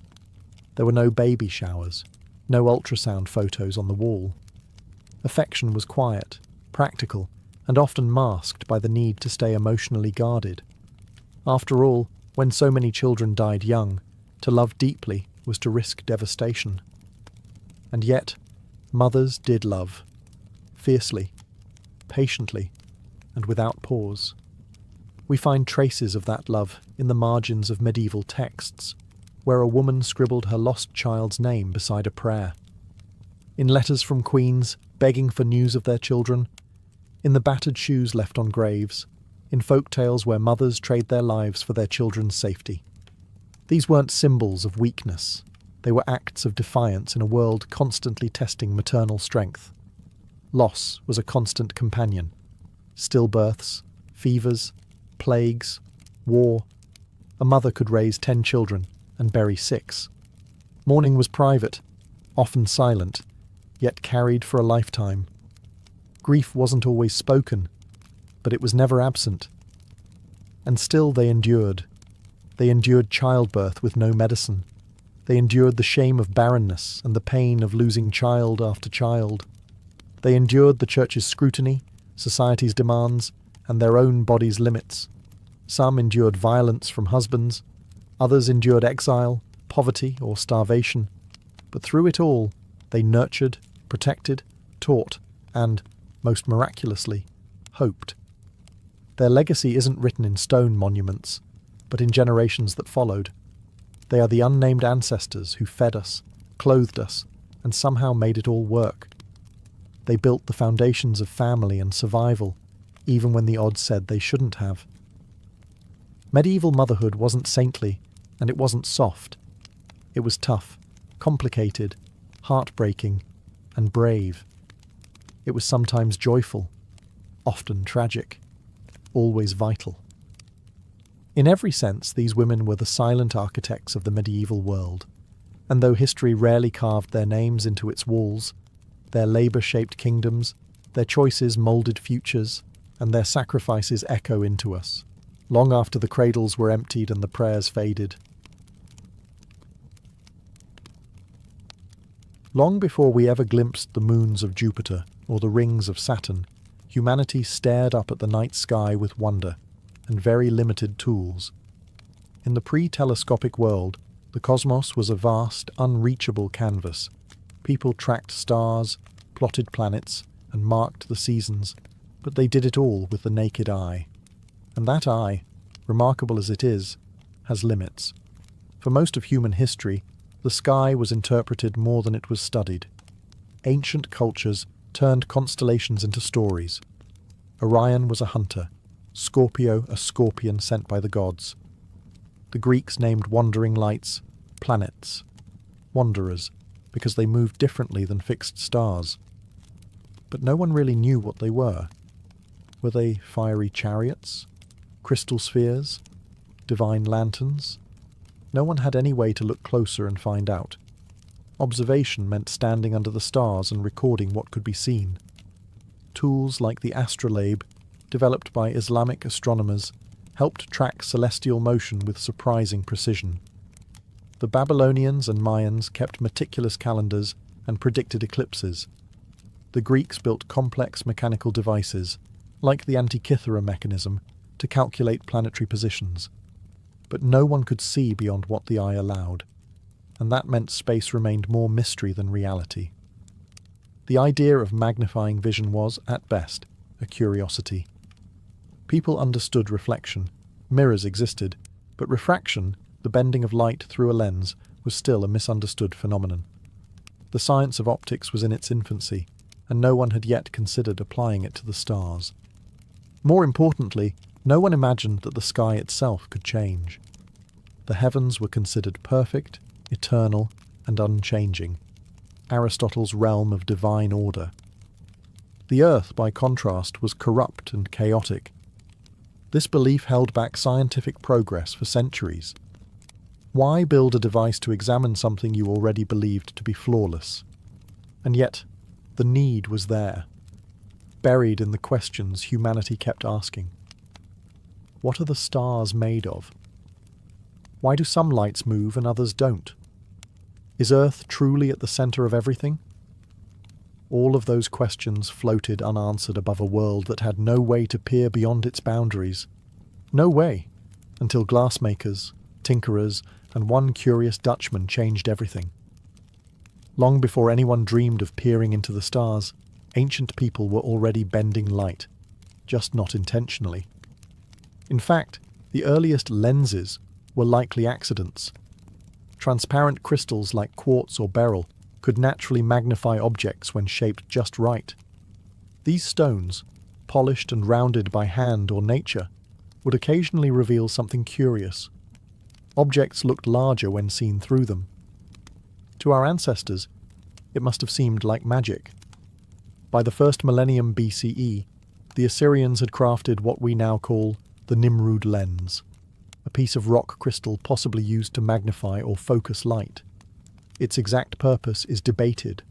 There were no baby showers, no ultrasound photos on the wall. Affection was quiet, practical, and often masked by the need to stay emotionally guarded. After all, when so many children died young, to love deeply was to risk devastation. And yet, mothers did love, fiercely, patiently, and without pause. We find traces of that love in the margins of medieval texts, where a woman scribbled her lost child's name beside a prayer. In letters from queens begging for news of their children, in the battered shoes left on graves, in folk tales where mothers trade their lives for their children's safety. These weren't symbols of weakness, they were acts of defiance in a world constantly testing maternal strength. Loss was a constant companion. Stillbirths, fevers, plagues, war. A mother could raise 10 children and bury 6. Mourning was private, often silent, yet carried for a lifetime. Grief wasn't always spoken, but it was never absent. And still they endured. They endured childbirth with no medicine. They endured the shame of barrenness and the pain of losing child after child. They endured the church's scrutiny, society's demands, and their own body's limits. Some endured violence from husbands, others endured exile, poverty, or starvation. But through it all, they nurtured, protected, taught, and, most miraculously, hoped. Their legacy isn't written in stone monuments, but in generations that followed. They are the unnamed ancestors who fed us, clothed us, and somehow made it all work. They built the foundations of family and survival, even when the odds said they shouldn't have. Medieval motherhood wasn't saintly, and it wasn't soft. It was tough, complicated, heartbreaking, and brave. It was sometimes joyful, often tragic, always vital. In every sense, these women were the silent architects of the medieval world, and though history rarely carved their names into its walls, their labour-shaped kingdoms, their choices moulded futures, and their sacrifices echo into us, long after the cradles were emptied and the prayers faded. Long before we ever glimpsed the moons of Jupiter or the rings of Saturn, humanity stared up at the night sky with wonder and very limited tools. In the pre-telescopic world, the cosmos was a vast, unreachable canvas. People tracked stars, plotted planets, and marked the seasons, but they did it all with the naked eye. And that eye, remarkable as it is, has limits. For most of human history, the sky was interpreted more than it was studied. Ancient cultures turned constellations into stories. Orion was a hunter, Scorpio a scorpion sent by the gods. The Greeks named wandering lights planets, wanderers, because they moved differently than fixed stars. But no one really knew what they were. Were they fiery chariots? Crystal spheres? Divine lanterns? No one had any way to look closer and find out. Observation meant standing under the stars and recording what could be seen. Tools like the astrolabe, developed by Islamic astronomers, helped track celestial motion with surprising precision. The Babylonians and Mayans kept meticulous calendars and predicted eclipses. The Greeks built complex mechanical devices, like the Antikythera mechanism, to calculate planetary positions. But no one could see beyond what the eye allowed, and that meant space remained more mystery than reality. The idea of magnifying vision was, at best, a curiosity. People understood reflection. Mirrors existed, but refraction, the bending of light through a lens, was still a misunderstood phenomenon. The science of optics was in its infancy, and no one had yet considered applying it to the stars. More importantly, no one imagined that the sky itself could change. The heavens were considered perfect, eternal, and unchanging, Aristotle's realm of divine order. The earth, by contrast, was corrupt and chaotic. This belief held back scientific progress for centuries. Why build a device to examine something you already believed to be flawless? And yet, the need was there, buried in the questions humanity kept asking. What are the stars made of? Why do some lights move and others don't? Is Earth truly at the centre of everything? All of those questions floated unanswered above a world that had no way to peer beyond its boundaries. No way, until glassmakers, tinkerers, and one curious Dutchman changed everything. Long before anyone dreamed of peering into the stars, ancient people were already bending light, just not intentionally. In fact, the earliest lenses were likely accidents. Transparent crystals like quartz or beryl could naturally magnify objects when shaped just right. These stones, polished and rounded by hand or nature, would occasionally reveal something curious. Objects looked larger when seen through them. To our ancestors, it must have seemed like magic. By the first millennium BCE, the Assyrians had crafted what we now call the Nimrud lens, a piece of rock crystal possibly used to magnify or focus light. Its exact purpose is debated.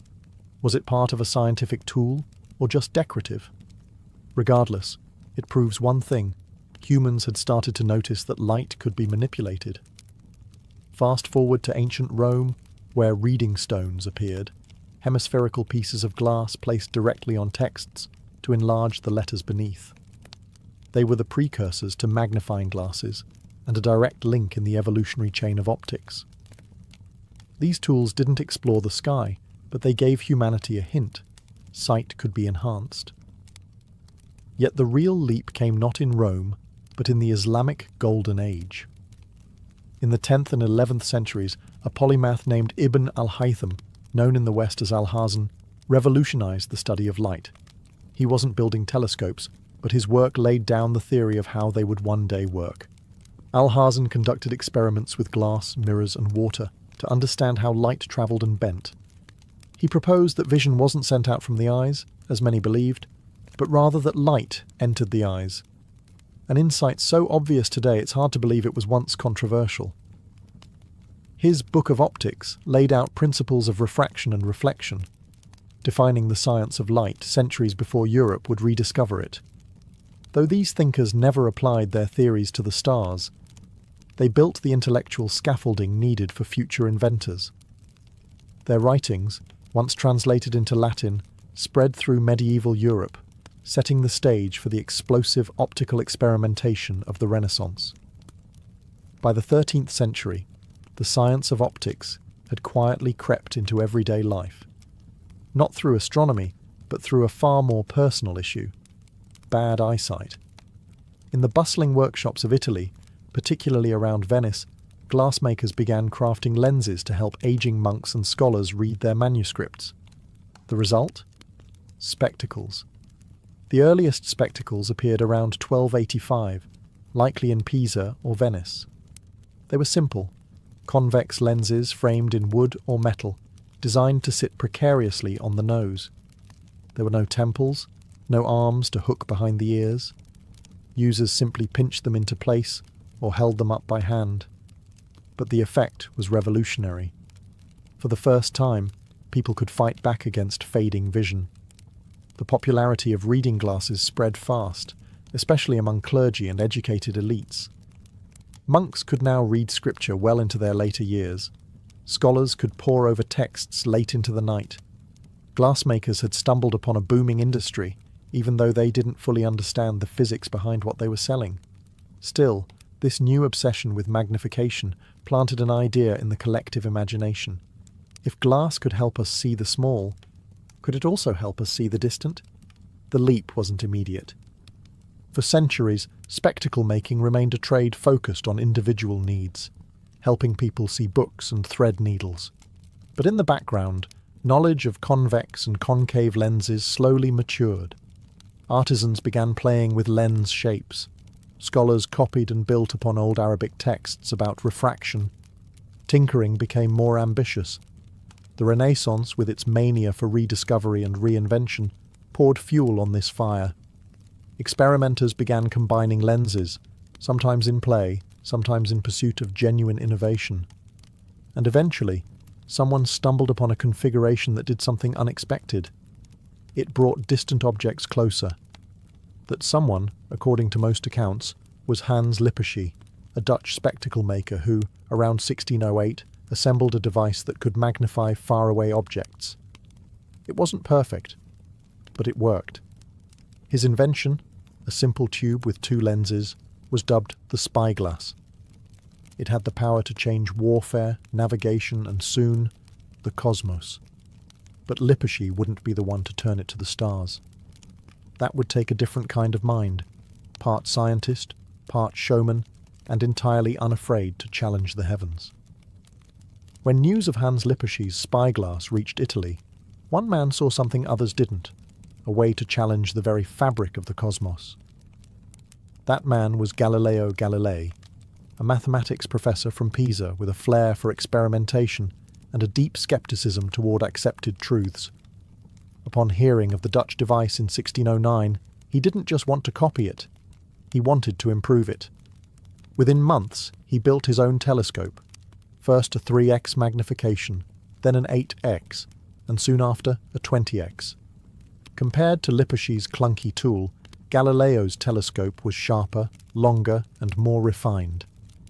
Was it part of a scientific tool or just decorative? Regardless, it proves one thing: humans had started to notice that light could be manipulated. Fast forward to ancient Rome, where reading stones appeared, hemispherical pieces of glass placed directly on texts to enlarge the letters beneath. They were the precursors to magnifying glasses and a direct link in the evolutionary chain of optics. These tools didn't explore the sky, but they gave humanity a hint: sight could be enhanced. Yet the real leap came not in Rome, but in the Islamic Golden Age. In the 10th and 11th centuries, a polymath named Ibn al-Haytham, known in the West as Alhazen, revolutionized the study of light. He wasn't building telescopes, but his work laid down the theory of how they would one day work. Alhazen conducted experiments with glass, mirrors, and water to understand how light travelled and bent. He proposed that vision wasn't sent out from the eyes, as many believed, but rather that light entered the eyes. An insight so obvious today it's hard to believe it was once controversial. His Book of Optics laid out principles of refraction and reflection, defining the science of light centuries before Europe would rediscover it. Though these thinkers never applied their theories to the stars, they built the intellectual scaffolding needed for future inventors. Their writings, once translated into Latin, spread through medieval Europe, setting the stage for the explosive optical experimentation of the Renaissance. By the 13th century, the science of optics had quietly crept into everyday life, not through astronomy, but through a far more personal issue: bad eyesight. In the bustling workshops of Italy, particularly around Venice, glassmakers began crafting lenses to help aging monks and scholars read their manuscripts. The result? Spectacles. The earliest spectacles appeared around 1285, likely in Pisa or Venice. They were simple, convex lenses framed in wood or metal, designed to sit precariously on the nose. There were no temples, no arms to hook behind the ears. Users simply pinched them into place or held them up by hand. But the effect was revolutionary. For the first time, people could fight back against fading vision. The popularity of reading glasses spread fast, especially among clergy and educated elites. Monks could now read scripture well into their later years. Scholars could pore over texts late into the night. Glassmakers had stumbled upon a booming industry, even though they didn't fully understand the physics behind what they were selling. Still, this new obsession with magnification planted an idea in the collective imagination. If glass could help us see the small, could it also help us see the distant? The leap wasn't immediate. For centuries, spectacle making remained a trade focused on individual needs, helping people see books and thread needles. But in the background, knowledge of convex and concave lenses slowly matured. Artisans began playing with lens shapes. Scholars copied and built upon old Arabic texts about refraction. Tinkering became more ambitious. The Renaissance, with its mania for rediscovery and reinvention, poured fuel on this fire. Experimenters began combining lenses, sometimes in play, sometimes in pursuit of genuine innovation. And eventually, someone stumbled upon a configuration that did something unexpected. It brought distant objects closer. That someone, according to most accounts, was Hans Lippershey, a Dutch spectacle maker who, around 1608, assembled a device that could magnify faraway objects. It wasn't perfect, but it worked. His invention, a simple tube with two lenses, was dubbed the spyglass. It had the power to change warfare, navigation, and soon, the cosmos. But Lippershey wouldn't be the one to turn it to the stars. That would take a different kind of mind, part scientist, part showman, and entirely unafraid to challenge the heavens. When news of Hans Lippershey's spyglass reached Italy, one man saw something others didn't, a way to challenge the very fabric of the cosmos. That man was Galileo Galilei, a mathematics professor from Pisa with a flair for experimentation and a deep skepticism toward accepted truths. Upon hearing of the Dutch device in 1609, he didn't just want to copy it, he wanted to improve it. Within months, he built his own telescope, first a 3x magnification, then an 8x, and soon after a 20x. Compared to Lippershey's clunky tool, Galileo's telescope was sharper, longer, and more refined,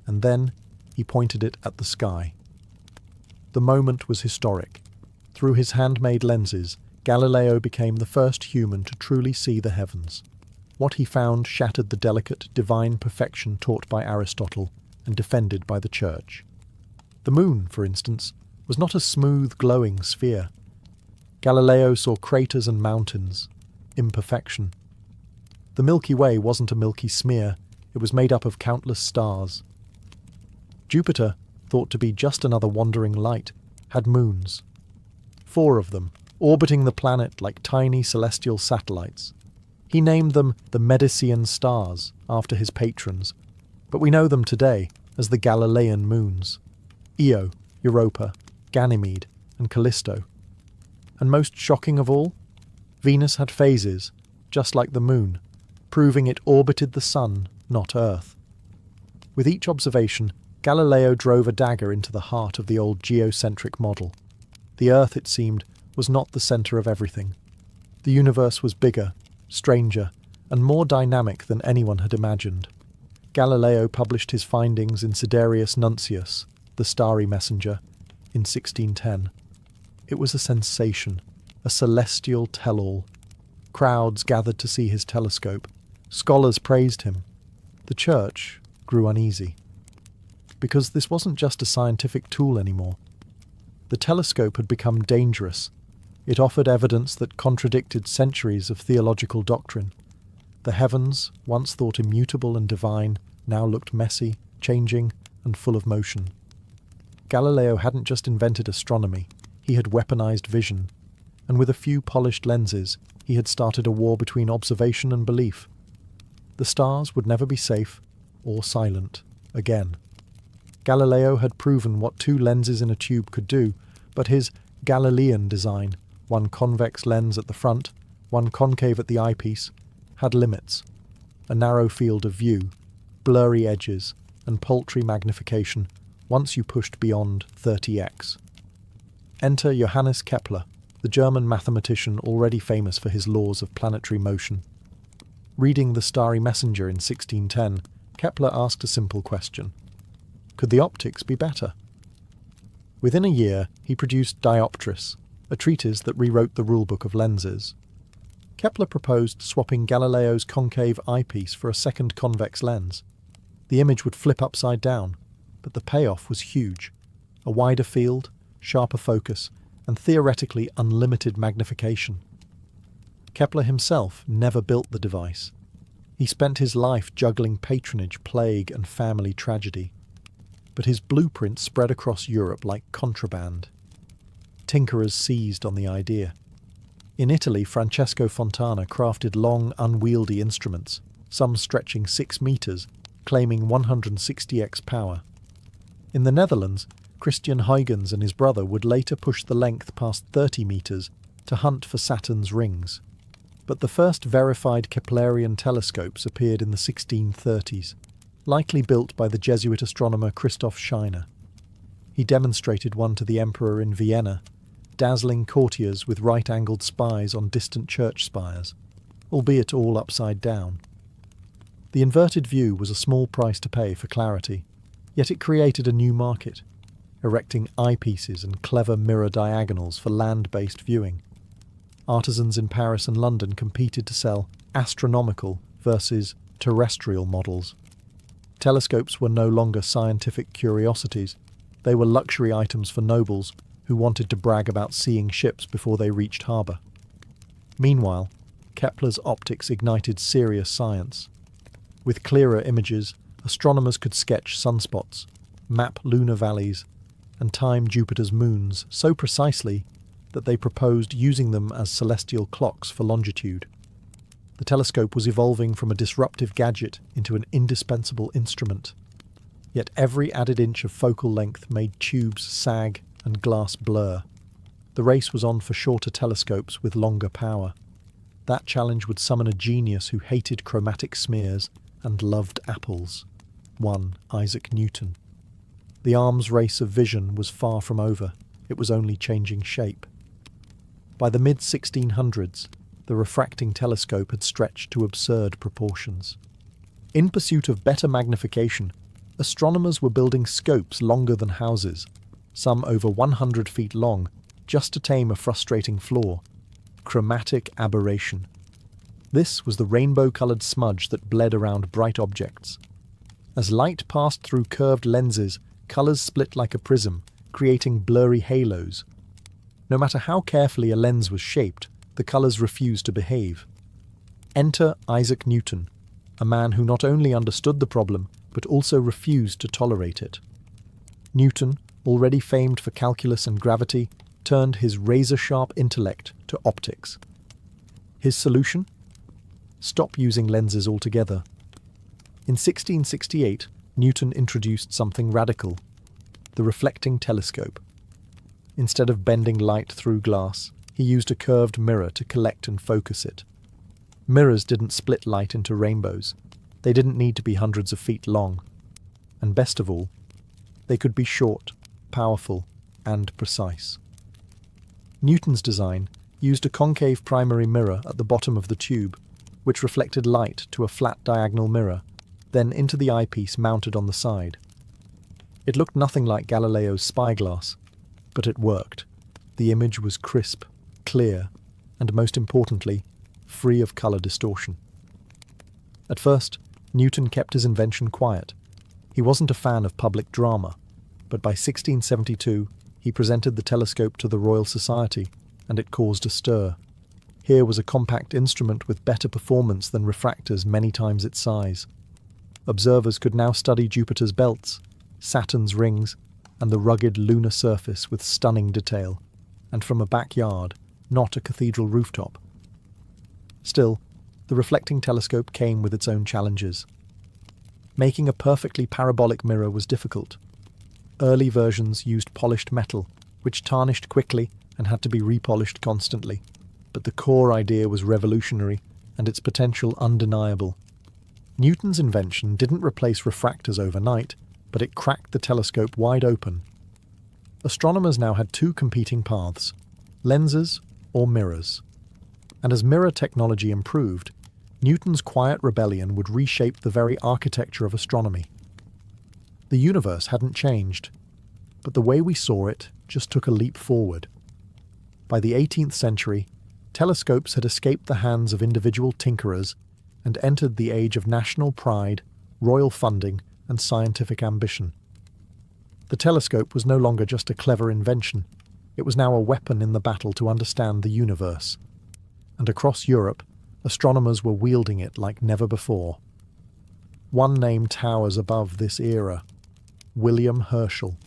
and then he pointed it at the sky. The moment was historic. Through his handmade lenses, Galileo became the first human to truly see the heavens. What he found shattered the delicate, divine perfection taught by Aristotle and defended by the Church. The moon, for instance, was not a smooth, glowing sphere. Galileo saw craters and mountains, imperfection. The Milky Way wasn't a milky smear, it was made up of countless stars. Jupiter, thought to be just another wandering light, had moons. 4 of them, orbiting the planet like tiny celestial satellites. He named them the Medicean stars, after his patrons, but we know them today as the Galilean moons: Io, Europa, Ganymede, and Callisto. And most shocking of all, Venus had phases, just like the moon, proving it orbited the sun, not Earth. With each observation, Galileo drove a dagger into the heart of the old geocentric model. The Earth, it seemed, was not the centre of everything. The universe was bigger, stranger, and more dynamic than anyone had imagined. Galileo published his findings in Sidereus Nuncius, the Starry Messenger, in 1610. It was a sensation, a celestial tell-all. Crowds gathered to see his telescope. Scholars praised him. The Church grew uneasy. Because this wasn't just a scientific tool anymore. The telescope had become dangerous. It offered evidence that contradicted centuries of theological doctrine. The heavens, once thought immutable and divine, now looked messy, changing, and full of motion. Galileo hadn't just invented astronomy, he had weaponized vision, and with a few polished lenses, he had started a war between observation and belief. The stars would never be safe or silent again. Galileo had proven what 2 lenses in a tube could do, but his Galilean design, one convex lens at the front, one concave at the eyepiece, had limits: a narrow field of view, blurry edges, and paltry magnification once you pushed beyond 30x. Enter Johannes Kepler, the German mathematician already famous for his laws of planetary motion. Reading The Starry Messenger in 1610, Kepler asked a simple question: could the optics be better? Within a year, he produced Dioptris, a treatise that rewrote the rulebook of lenses. Kepler proposed swapping Galileo's concave eyepiece for a second convex lens. The image would flip upside down, but the payoff was huge: a wider field, sharper focus, and theoretically unlimited magnification. Kepler himself never built the device. He spent his life juggling patronage, plague, and family tragedy. But his blueprint spread across Europe like contraband. Tinkerers seized on the idea. In Italy, Francesco Fontana crafted long, unwieldy instruments, some stretching 6 meters, claiming 160x power. In the Netherlands, Christian Huygens and his brother would later push the length past 30 meters to hunt for Saturn's rings. But the first verified Keplerian telescopes appeared in the 1630s, likely built by the Jesuit astronomer Christoph Scheiner. He demonstrated one to the emperor in Vienna, dazzling courtiers with right-angled spies on distant church spires, albeit all upside down. The inverted view was a small price to pay for clarity, yet it created a new market, erecting eyepieces and clever mirror diagonals for land-based viewing. Artisans in Paris and London competed to sell astronomical versus terrestrial models. Telescopes were no longer scientific curiosities. They were luxury items for nobles who wanted to brag about seeing ships before they reached harbour. Meanwhile, Kepler's optics ignited serious science. With clearer images, astronomers could sketch sunspots, map lunar valleys, and time Jupiter's moons so precisely that they proposed using them as celestial clocks for longitude. The telescope was evolving from a disruptive gadget into an indispensable instrument. Yet every added inch of focal length made tubes sag and glass blur. The race was on for shorter telescopes with longer power. That challenge would summon a genius who hated chromatic smears and loved apples. One Isaac Newton. The arms race of vision was far from over. It was only changing shape. By the mid-1600s, the refracting telescope had stretched to absurd proportions. In pursuit of better magnification, astronomers were building scopes longer than houses, some over 100 feet long, just to tame a frustrating flaw: chromatic aberration. This was the rainbow-coloured smudge that bled around bright objects. As light passed through curved lenses, colours split like a prism, creating blurry halos. No matter how carefully a lens was shaped, the colours refused to behave. Enter Isaac Newton, a man who not only understood the problem, but also refused to tolerate it. Newton, already famed for calculus and gravity, turned his razor-sharp intellect to optics. His solution? Stop using lenses altogether. In 1668, Newton introduced something radical: the reflecting telescope. Instead of bending light through glass, he used a curved mirror to collect and focus it. Mirrors didn't split light into rainbows. They didn't need to be hundreds of feet long. And best of all, they could be short, powerful, and precise. Newton's design used a concave primary mirror at the bottom of the tube, which reflected light to a flat diagonal mirror, then into the eyepiece mounted on the side. It looked nothing like Galileo's spyglass, but it worked. The image was crisp, clear, and most importantly, free of colour distortion. At first, Newton kept his invention quiet. He wasn't a fan of public drama, but by 1672 he presented the telescope to the Royal Society, and it caused a stir. Here was a compact instrument with better performance than refractors many times its size. Observers could now study Jupiter's belts, Saturn's rings, and the rugged lunar surface with stunning detail, and from a backyard, not a cathedral rooftop. Still, the reflecting telescope came with its own challenges. Making a perfectly parabolic mirror was difficult. Early versions used polished metal, which tarnished quickly and had to be repolished constantly. But the core idea was revolutionary, and its potential undeniable. Newton's invention didn't replace refractors overnight, but it cracked the telescope wide open. Astronomers now had two competing paths: lenses or mirrors. And as mirror technology improved, Newton's quiet rebellion would reshape the very architecture of astronomy. The universe hadn't changed, but the way we saw it just took a leap forward. By the 18th century, telescopes had escaped the hands of individual tinkerers and entered the age of national pride, royal funding, and scientific ambition. The telescope was no longer just a clever invention. It was now a weapon in the battle to understand the universe. And across Europe, astronomers were wielding it like never before. One name towers above this era: William Herschel.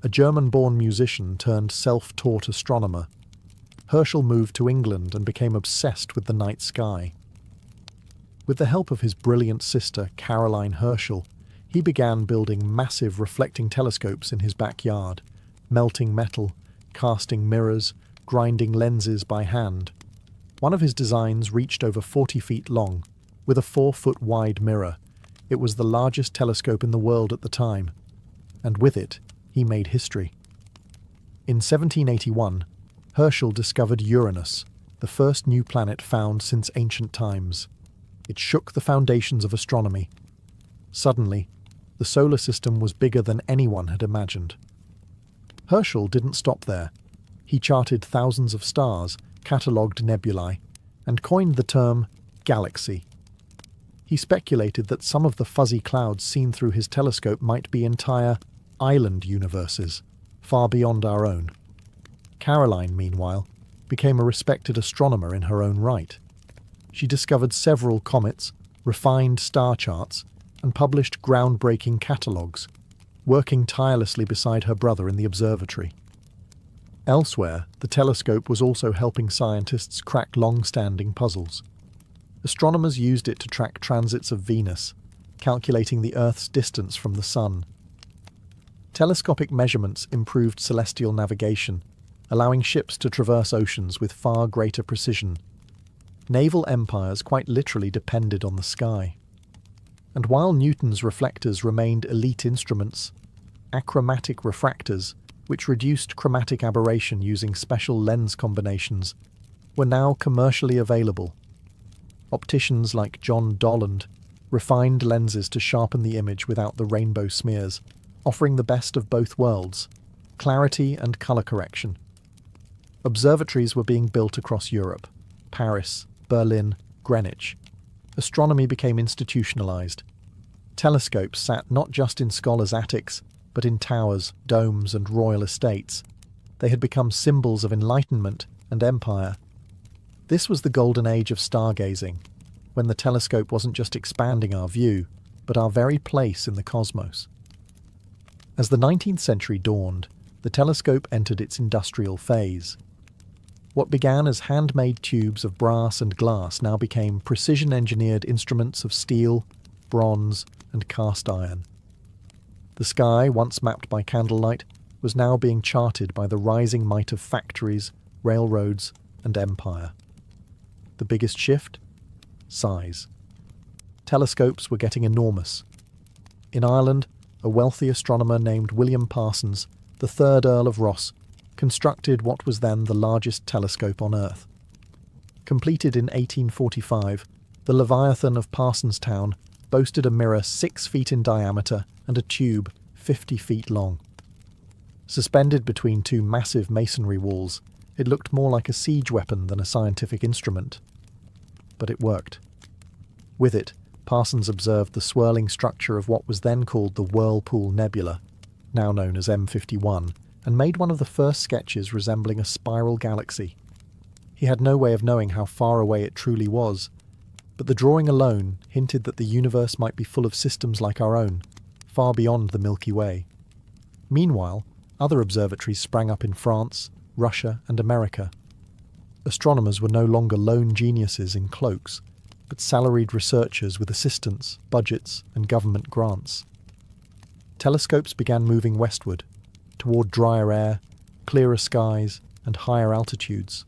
A German-born musician turned self-taught astronomer, Herschel moved to England and became obsessed with the night sky. With the help of his brilliant sister, Caroline Herschel, he began building massive reflecting telescopes in his backyard, melting metal, casting mirrors, grinding lenses by hand. One of his designs reached over 40 feet long, with a 4-foot-wide mirror. It was the largest telescope in the world at the time, and with it, he made history. In 1781, Herschel discovered Uranus, the first new planet found since ancient times. It shook the foundations of astronomy. Suddenly, the solar system was bigger than anyone had imagined. Herschel didn't stop there. He charted thousands of stars, catalogued nebulae, and coined the term galaxy. He speculated that some of the fuzzy clouds seen through his telescope might be entire island universes, far beyond our own. Caroline, meanwhile, became a respected astronomer in her own right. She discovered several comets, refined star charts, and published groundbreaking catalogues, working tirelessly beside her brother in the observatory. Elsewhere, the telescope was also helping scientists crack long-standing puzzles. Astronomers used it to track transits of Venus, calculating the Earth's distance from the Sun. Telescopic measurements improved celestial navigation, allowing ships to traverse oceans with far greater precision. Naval empires quite literally depended on the sky. And while Newton's reflectors remained elite instruments, achromatic refractors, which reduced chromatic aberration using special lens combinations, were now commercially available. Opticians like John Dolland refined lenses to sharpen the image without the rainbow smears, offering the best of both worlds, clarity and colour correction. Observatories were being built across Europe, Paris, Berlin, Greenwich. Astronomy became institutionalised. Telescopes sat not just in scholars' attics, but in towers, domes, and royal estates. They had become symbols of enlightenment and empire. This was the golden age of stargazing, when the telescope wasn't just expanding our view, but our very place in the cosmos. As the 19th century dawned, the telescope entered its industrial phase. What began as handmade tubes of brass and glass now became precision-engineered instruments of steel, bronze, and cast iron. The sky, once mapped by candlelight, was now being charted by the rising might of factories, railroads, and empire. The biggest shift? Size. Telescopes were getting enormous. In Ireland, a wealthy astronomer named William Parsons, the third Earl of Ross, constructed what was then the largest telescope on Earth. Completed in 1845, the Leviathan of Parsonstown boasted a mirror 6 feet in diameter and a tube 50 feet long. Suspended between two massive masonry walls, it looked more like a siege weapon than a scientific instrument. But it worked. With it, Parsons observed the swirling structure of what was then called the Whirlpool Nebula, now known as M51, and made one of the first sketches resembling a spiral galaxy. He had no way of knowing how far away it truly was, but the drawing alone hinted that the universe might be full of systems like our own, far beyond the Milky Way. Meanwhile, other observatories sprang up in France, Russia, and America. Astronomers were no longer lone geniuses in cloaks, but salaried researchers with assistants, budgets, and government grants. Telescopes began moving westward, toward drier air, clearer skies, and higher altitudes.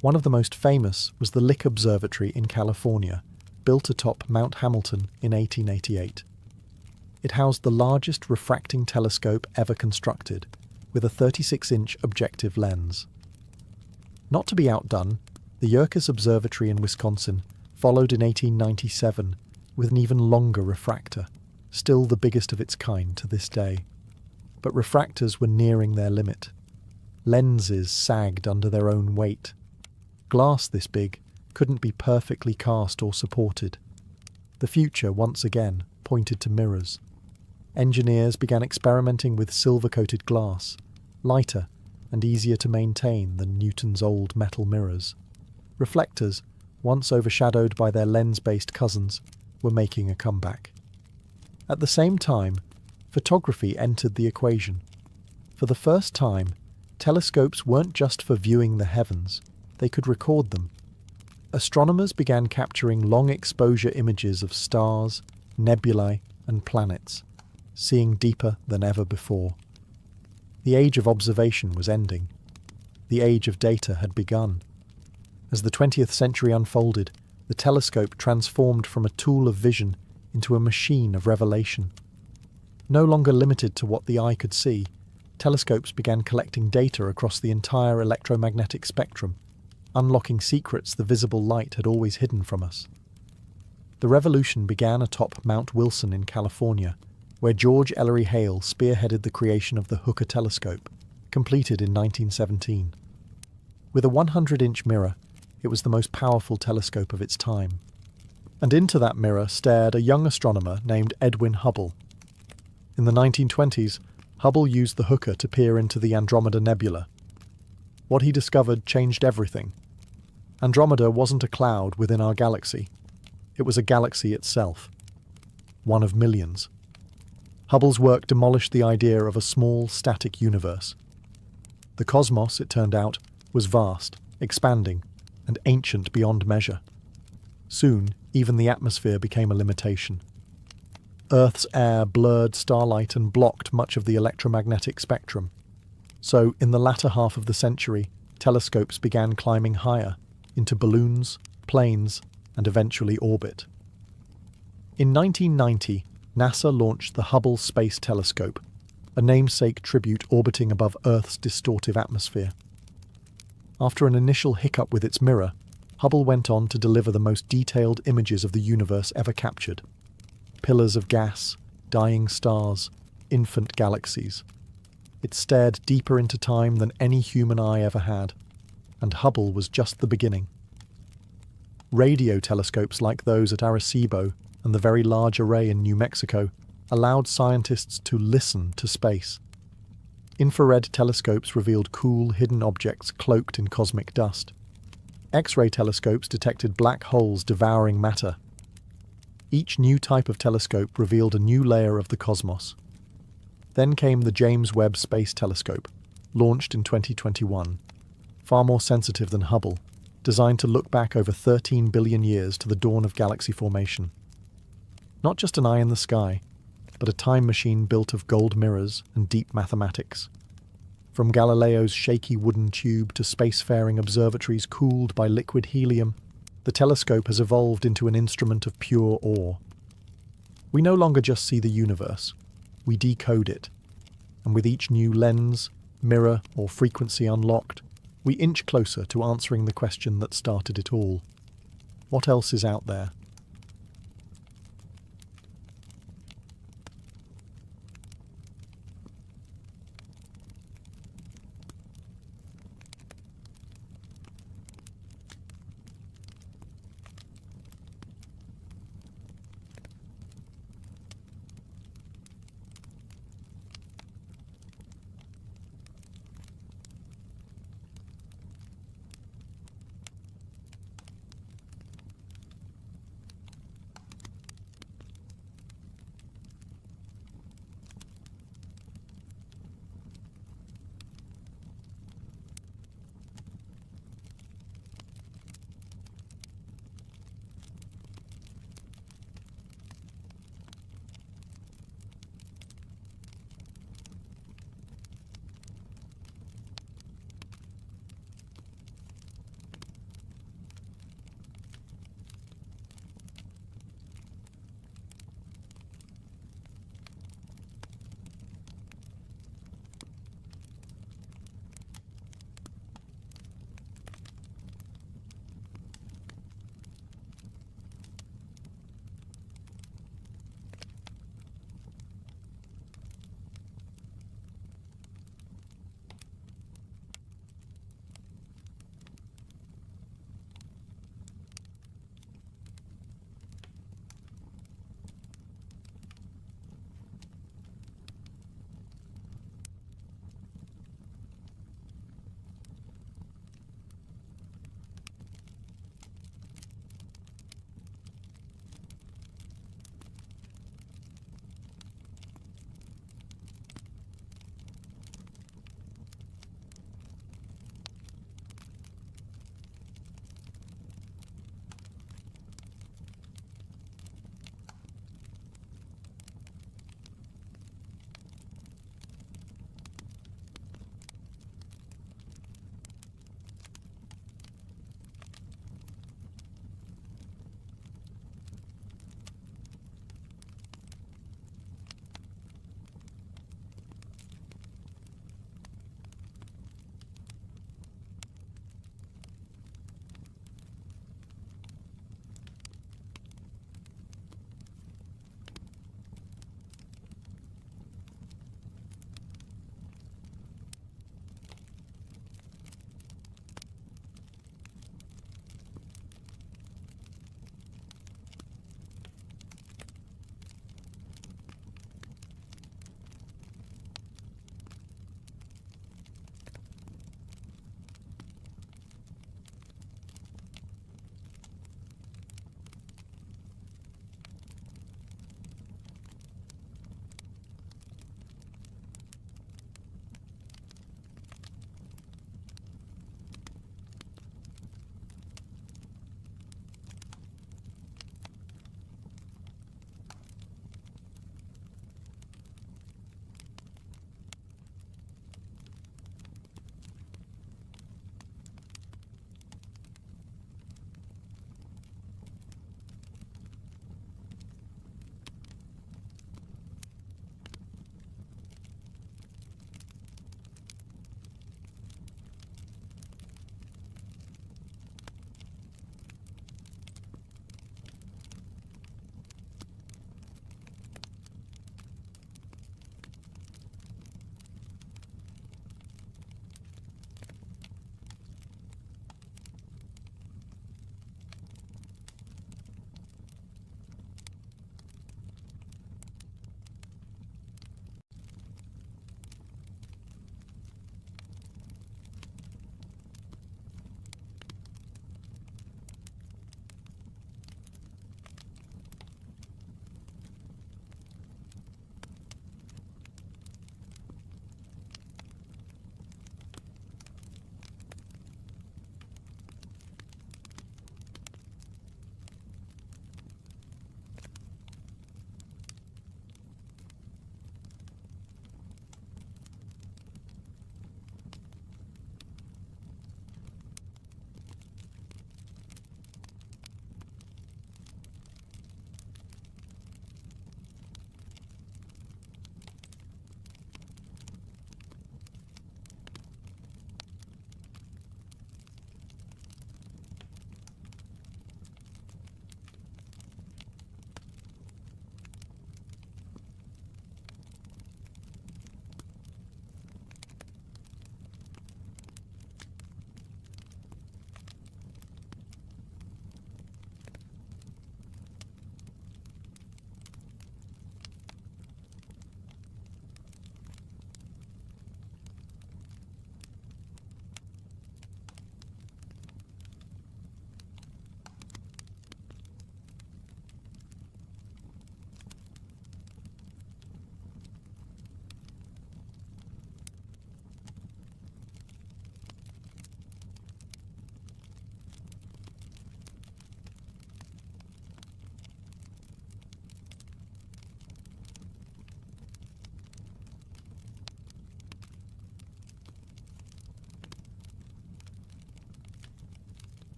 One of the most famous was the Lick Observatory in California, built atop Mount Hamilton in 1888. It housed the largest refracting telescope ever constructed, with a 36-inch objective lens. Not to be outdone, the Yerkes Observatory in Wisconsin followed in 1897 with an even longer refractor, still the biggest of its kind to this day. But refractors were nearing their limit. Lenses sagged under their own weight. Glass this big couldn't be perfectly cast or supported. The future, once again, pointed to mirrors. Engineers began experimenting with silver-coated glass, lighter and easier to maintain than Newton's old metal mirrors. Reflectors, once overshadowed by their lens-based cousins, were making a comeback. At the same time, photography entered the equation. For the first time, telescopes weren't just for viewing the heavens, they could record them. Astronomers began capturing long-exposure images of stars, nebulae, and planets, seeing deeper than ever before. The age of observation was ending. The age of data had begun. As the 20th century unfolded, the telescope transformed from a tool of vision into a machine of revelation. No longer limited to what the eye could see, telescopes began collecting data across the entire electromagnetic spectrum, unlocking secrets the visible light had always hidden from us. The revolution began atop Mount Wilson in California, where George Ellery Hale spearheaded the creation of the Hooker telescope, completed in 1917. With a 100-inch mirror, it was the most powerful telescope of its time. And into that mirror stared a young astronomer named Edwin Hubble. In the 1920s, Hubble used the hooker to peer into the Andromeda Nebula. What he discovered changed everything. Andromeda wasn't a cloud within our galaxy. It was a galaxy itself. One of millions. Hubble's work demolished the idea of a small, static universe. The cosmos, it turned out, was vast, expanding, and ancient beyond measure. Soon, even the atmosphere became a limitation. Earth's air blurred starlight and blocked much of the electromagnetic spectrum. So, in the latter half of the century, telescopes began climbing higher, into balloons, planes, and eventually orbit. In 1990, NASA launched the Hubble Space Telescope, a namesake tribute orbiting above Earth's distortive atmosphere. After an initial hiccup with its mirror, Hubble went on to deliver the most detailed images of the universe ever captured. Pillars of gas, dying stars, infant galaxies. It stared deeper into time than any human eye ever had, and Hubble was just the beginning. Radio telescopes like those at Arecibo and the Very Large Array in New Mexico allowed scientists to listen to space. Infrared telescopes revealed cool, hidden objects cloaked in cosmic dust. X-ray telescopes detected black holes devouring matter. Each new type of telescope revealed a new layer of the cosmos. Then came the James Webb Space Telescope, launched in 2021, far more sensitive than Hubble, designed to look back over 13 billion years to the dawn of galaxy formation. Not just an eye in the sky, but a time machine built of gold mirrors and deep mathematics. From Galileo's shaky wooden tube to spacefaring observatories cooled by liquid helium, the telescope has evolved into an instrument of pure awe. We no longer just see the universe, we decode it, and with each new lens, mirror, or frequency unlocked, we inch closer to answering the question that started it all. What else is out there?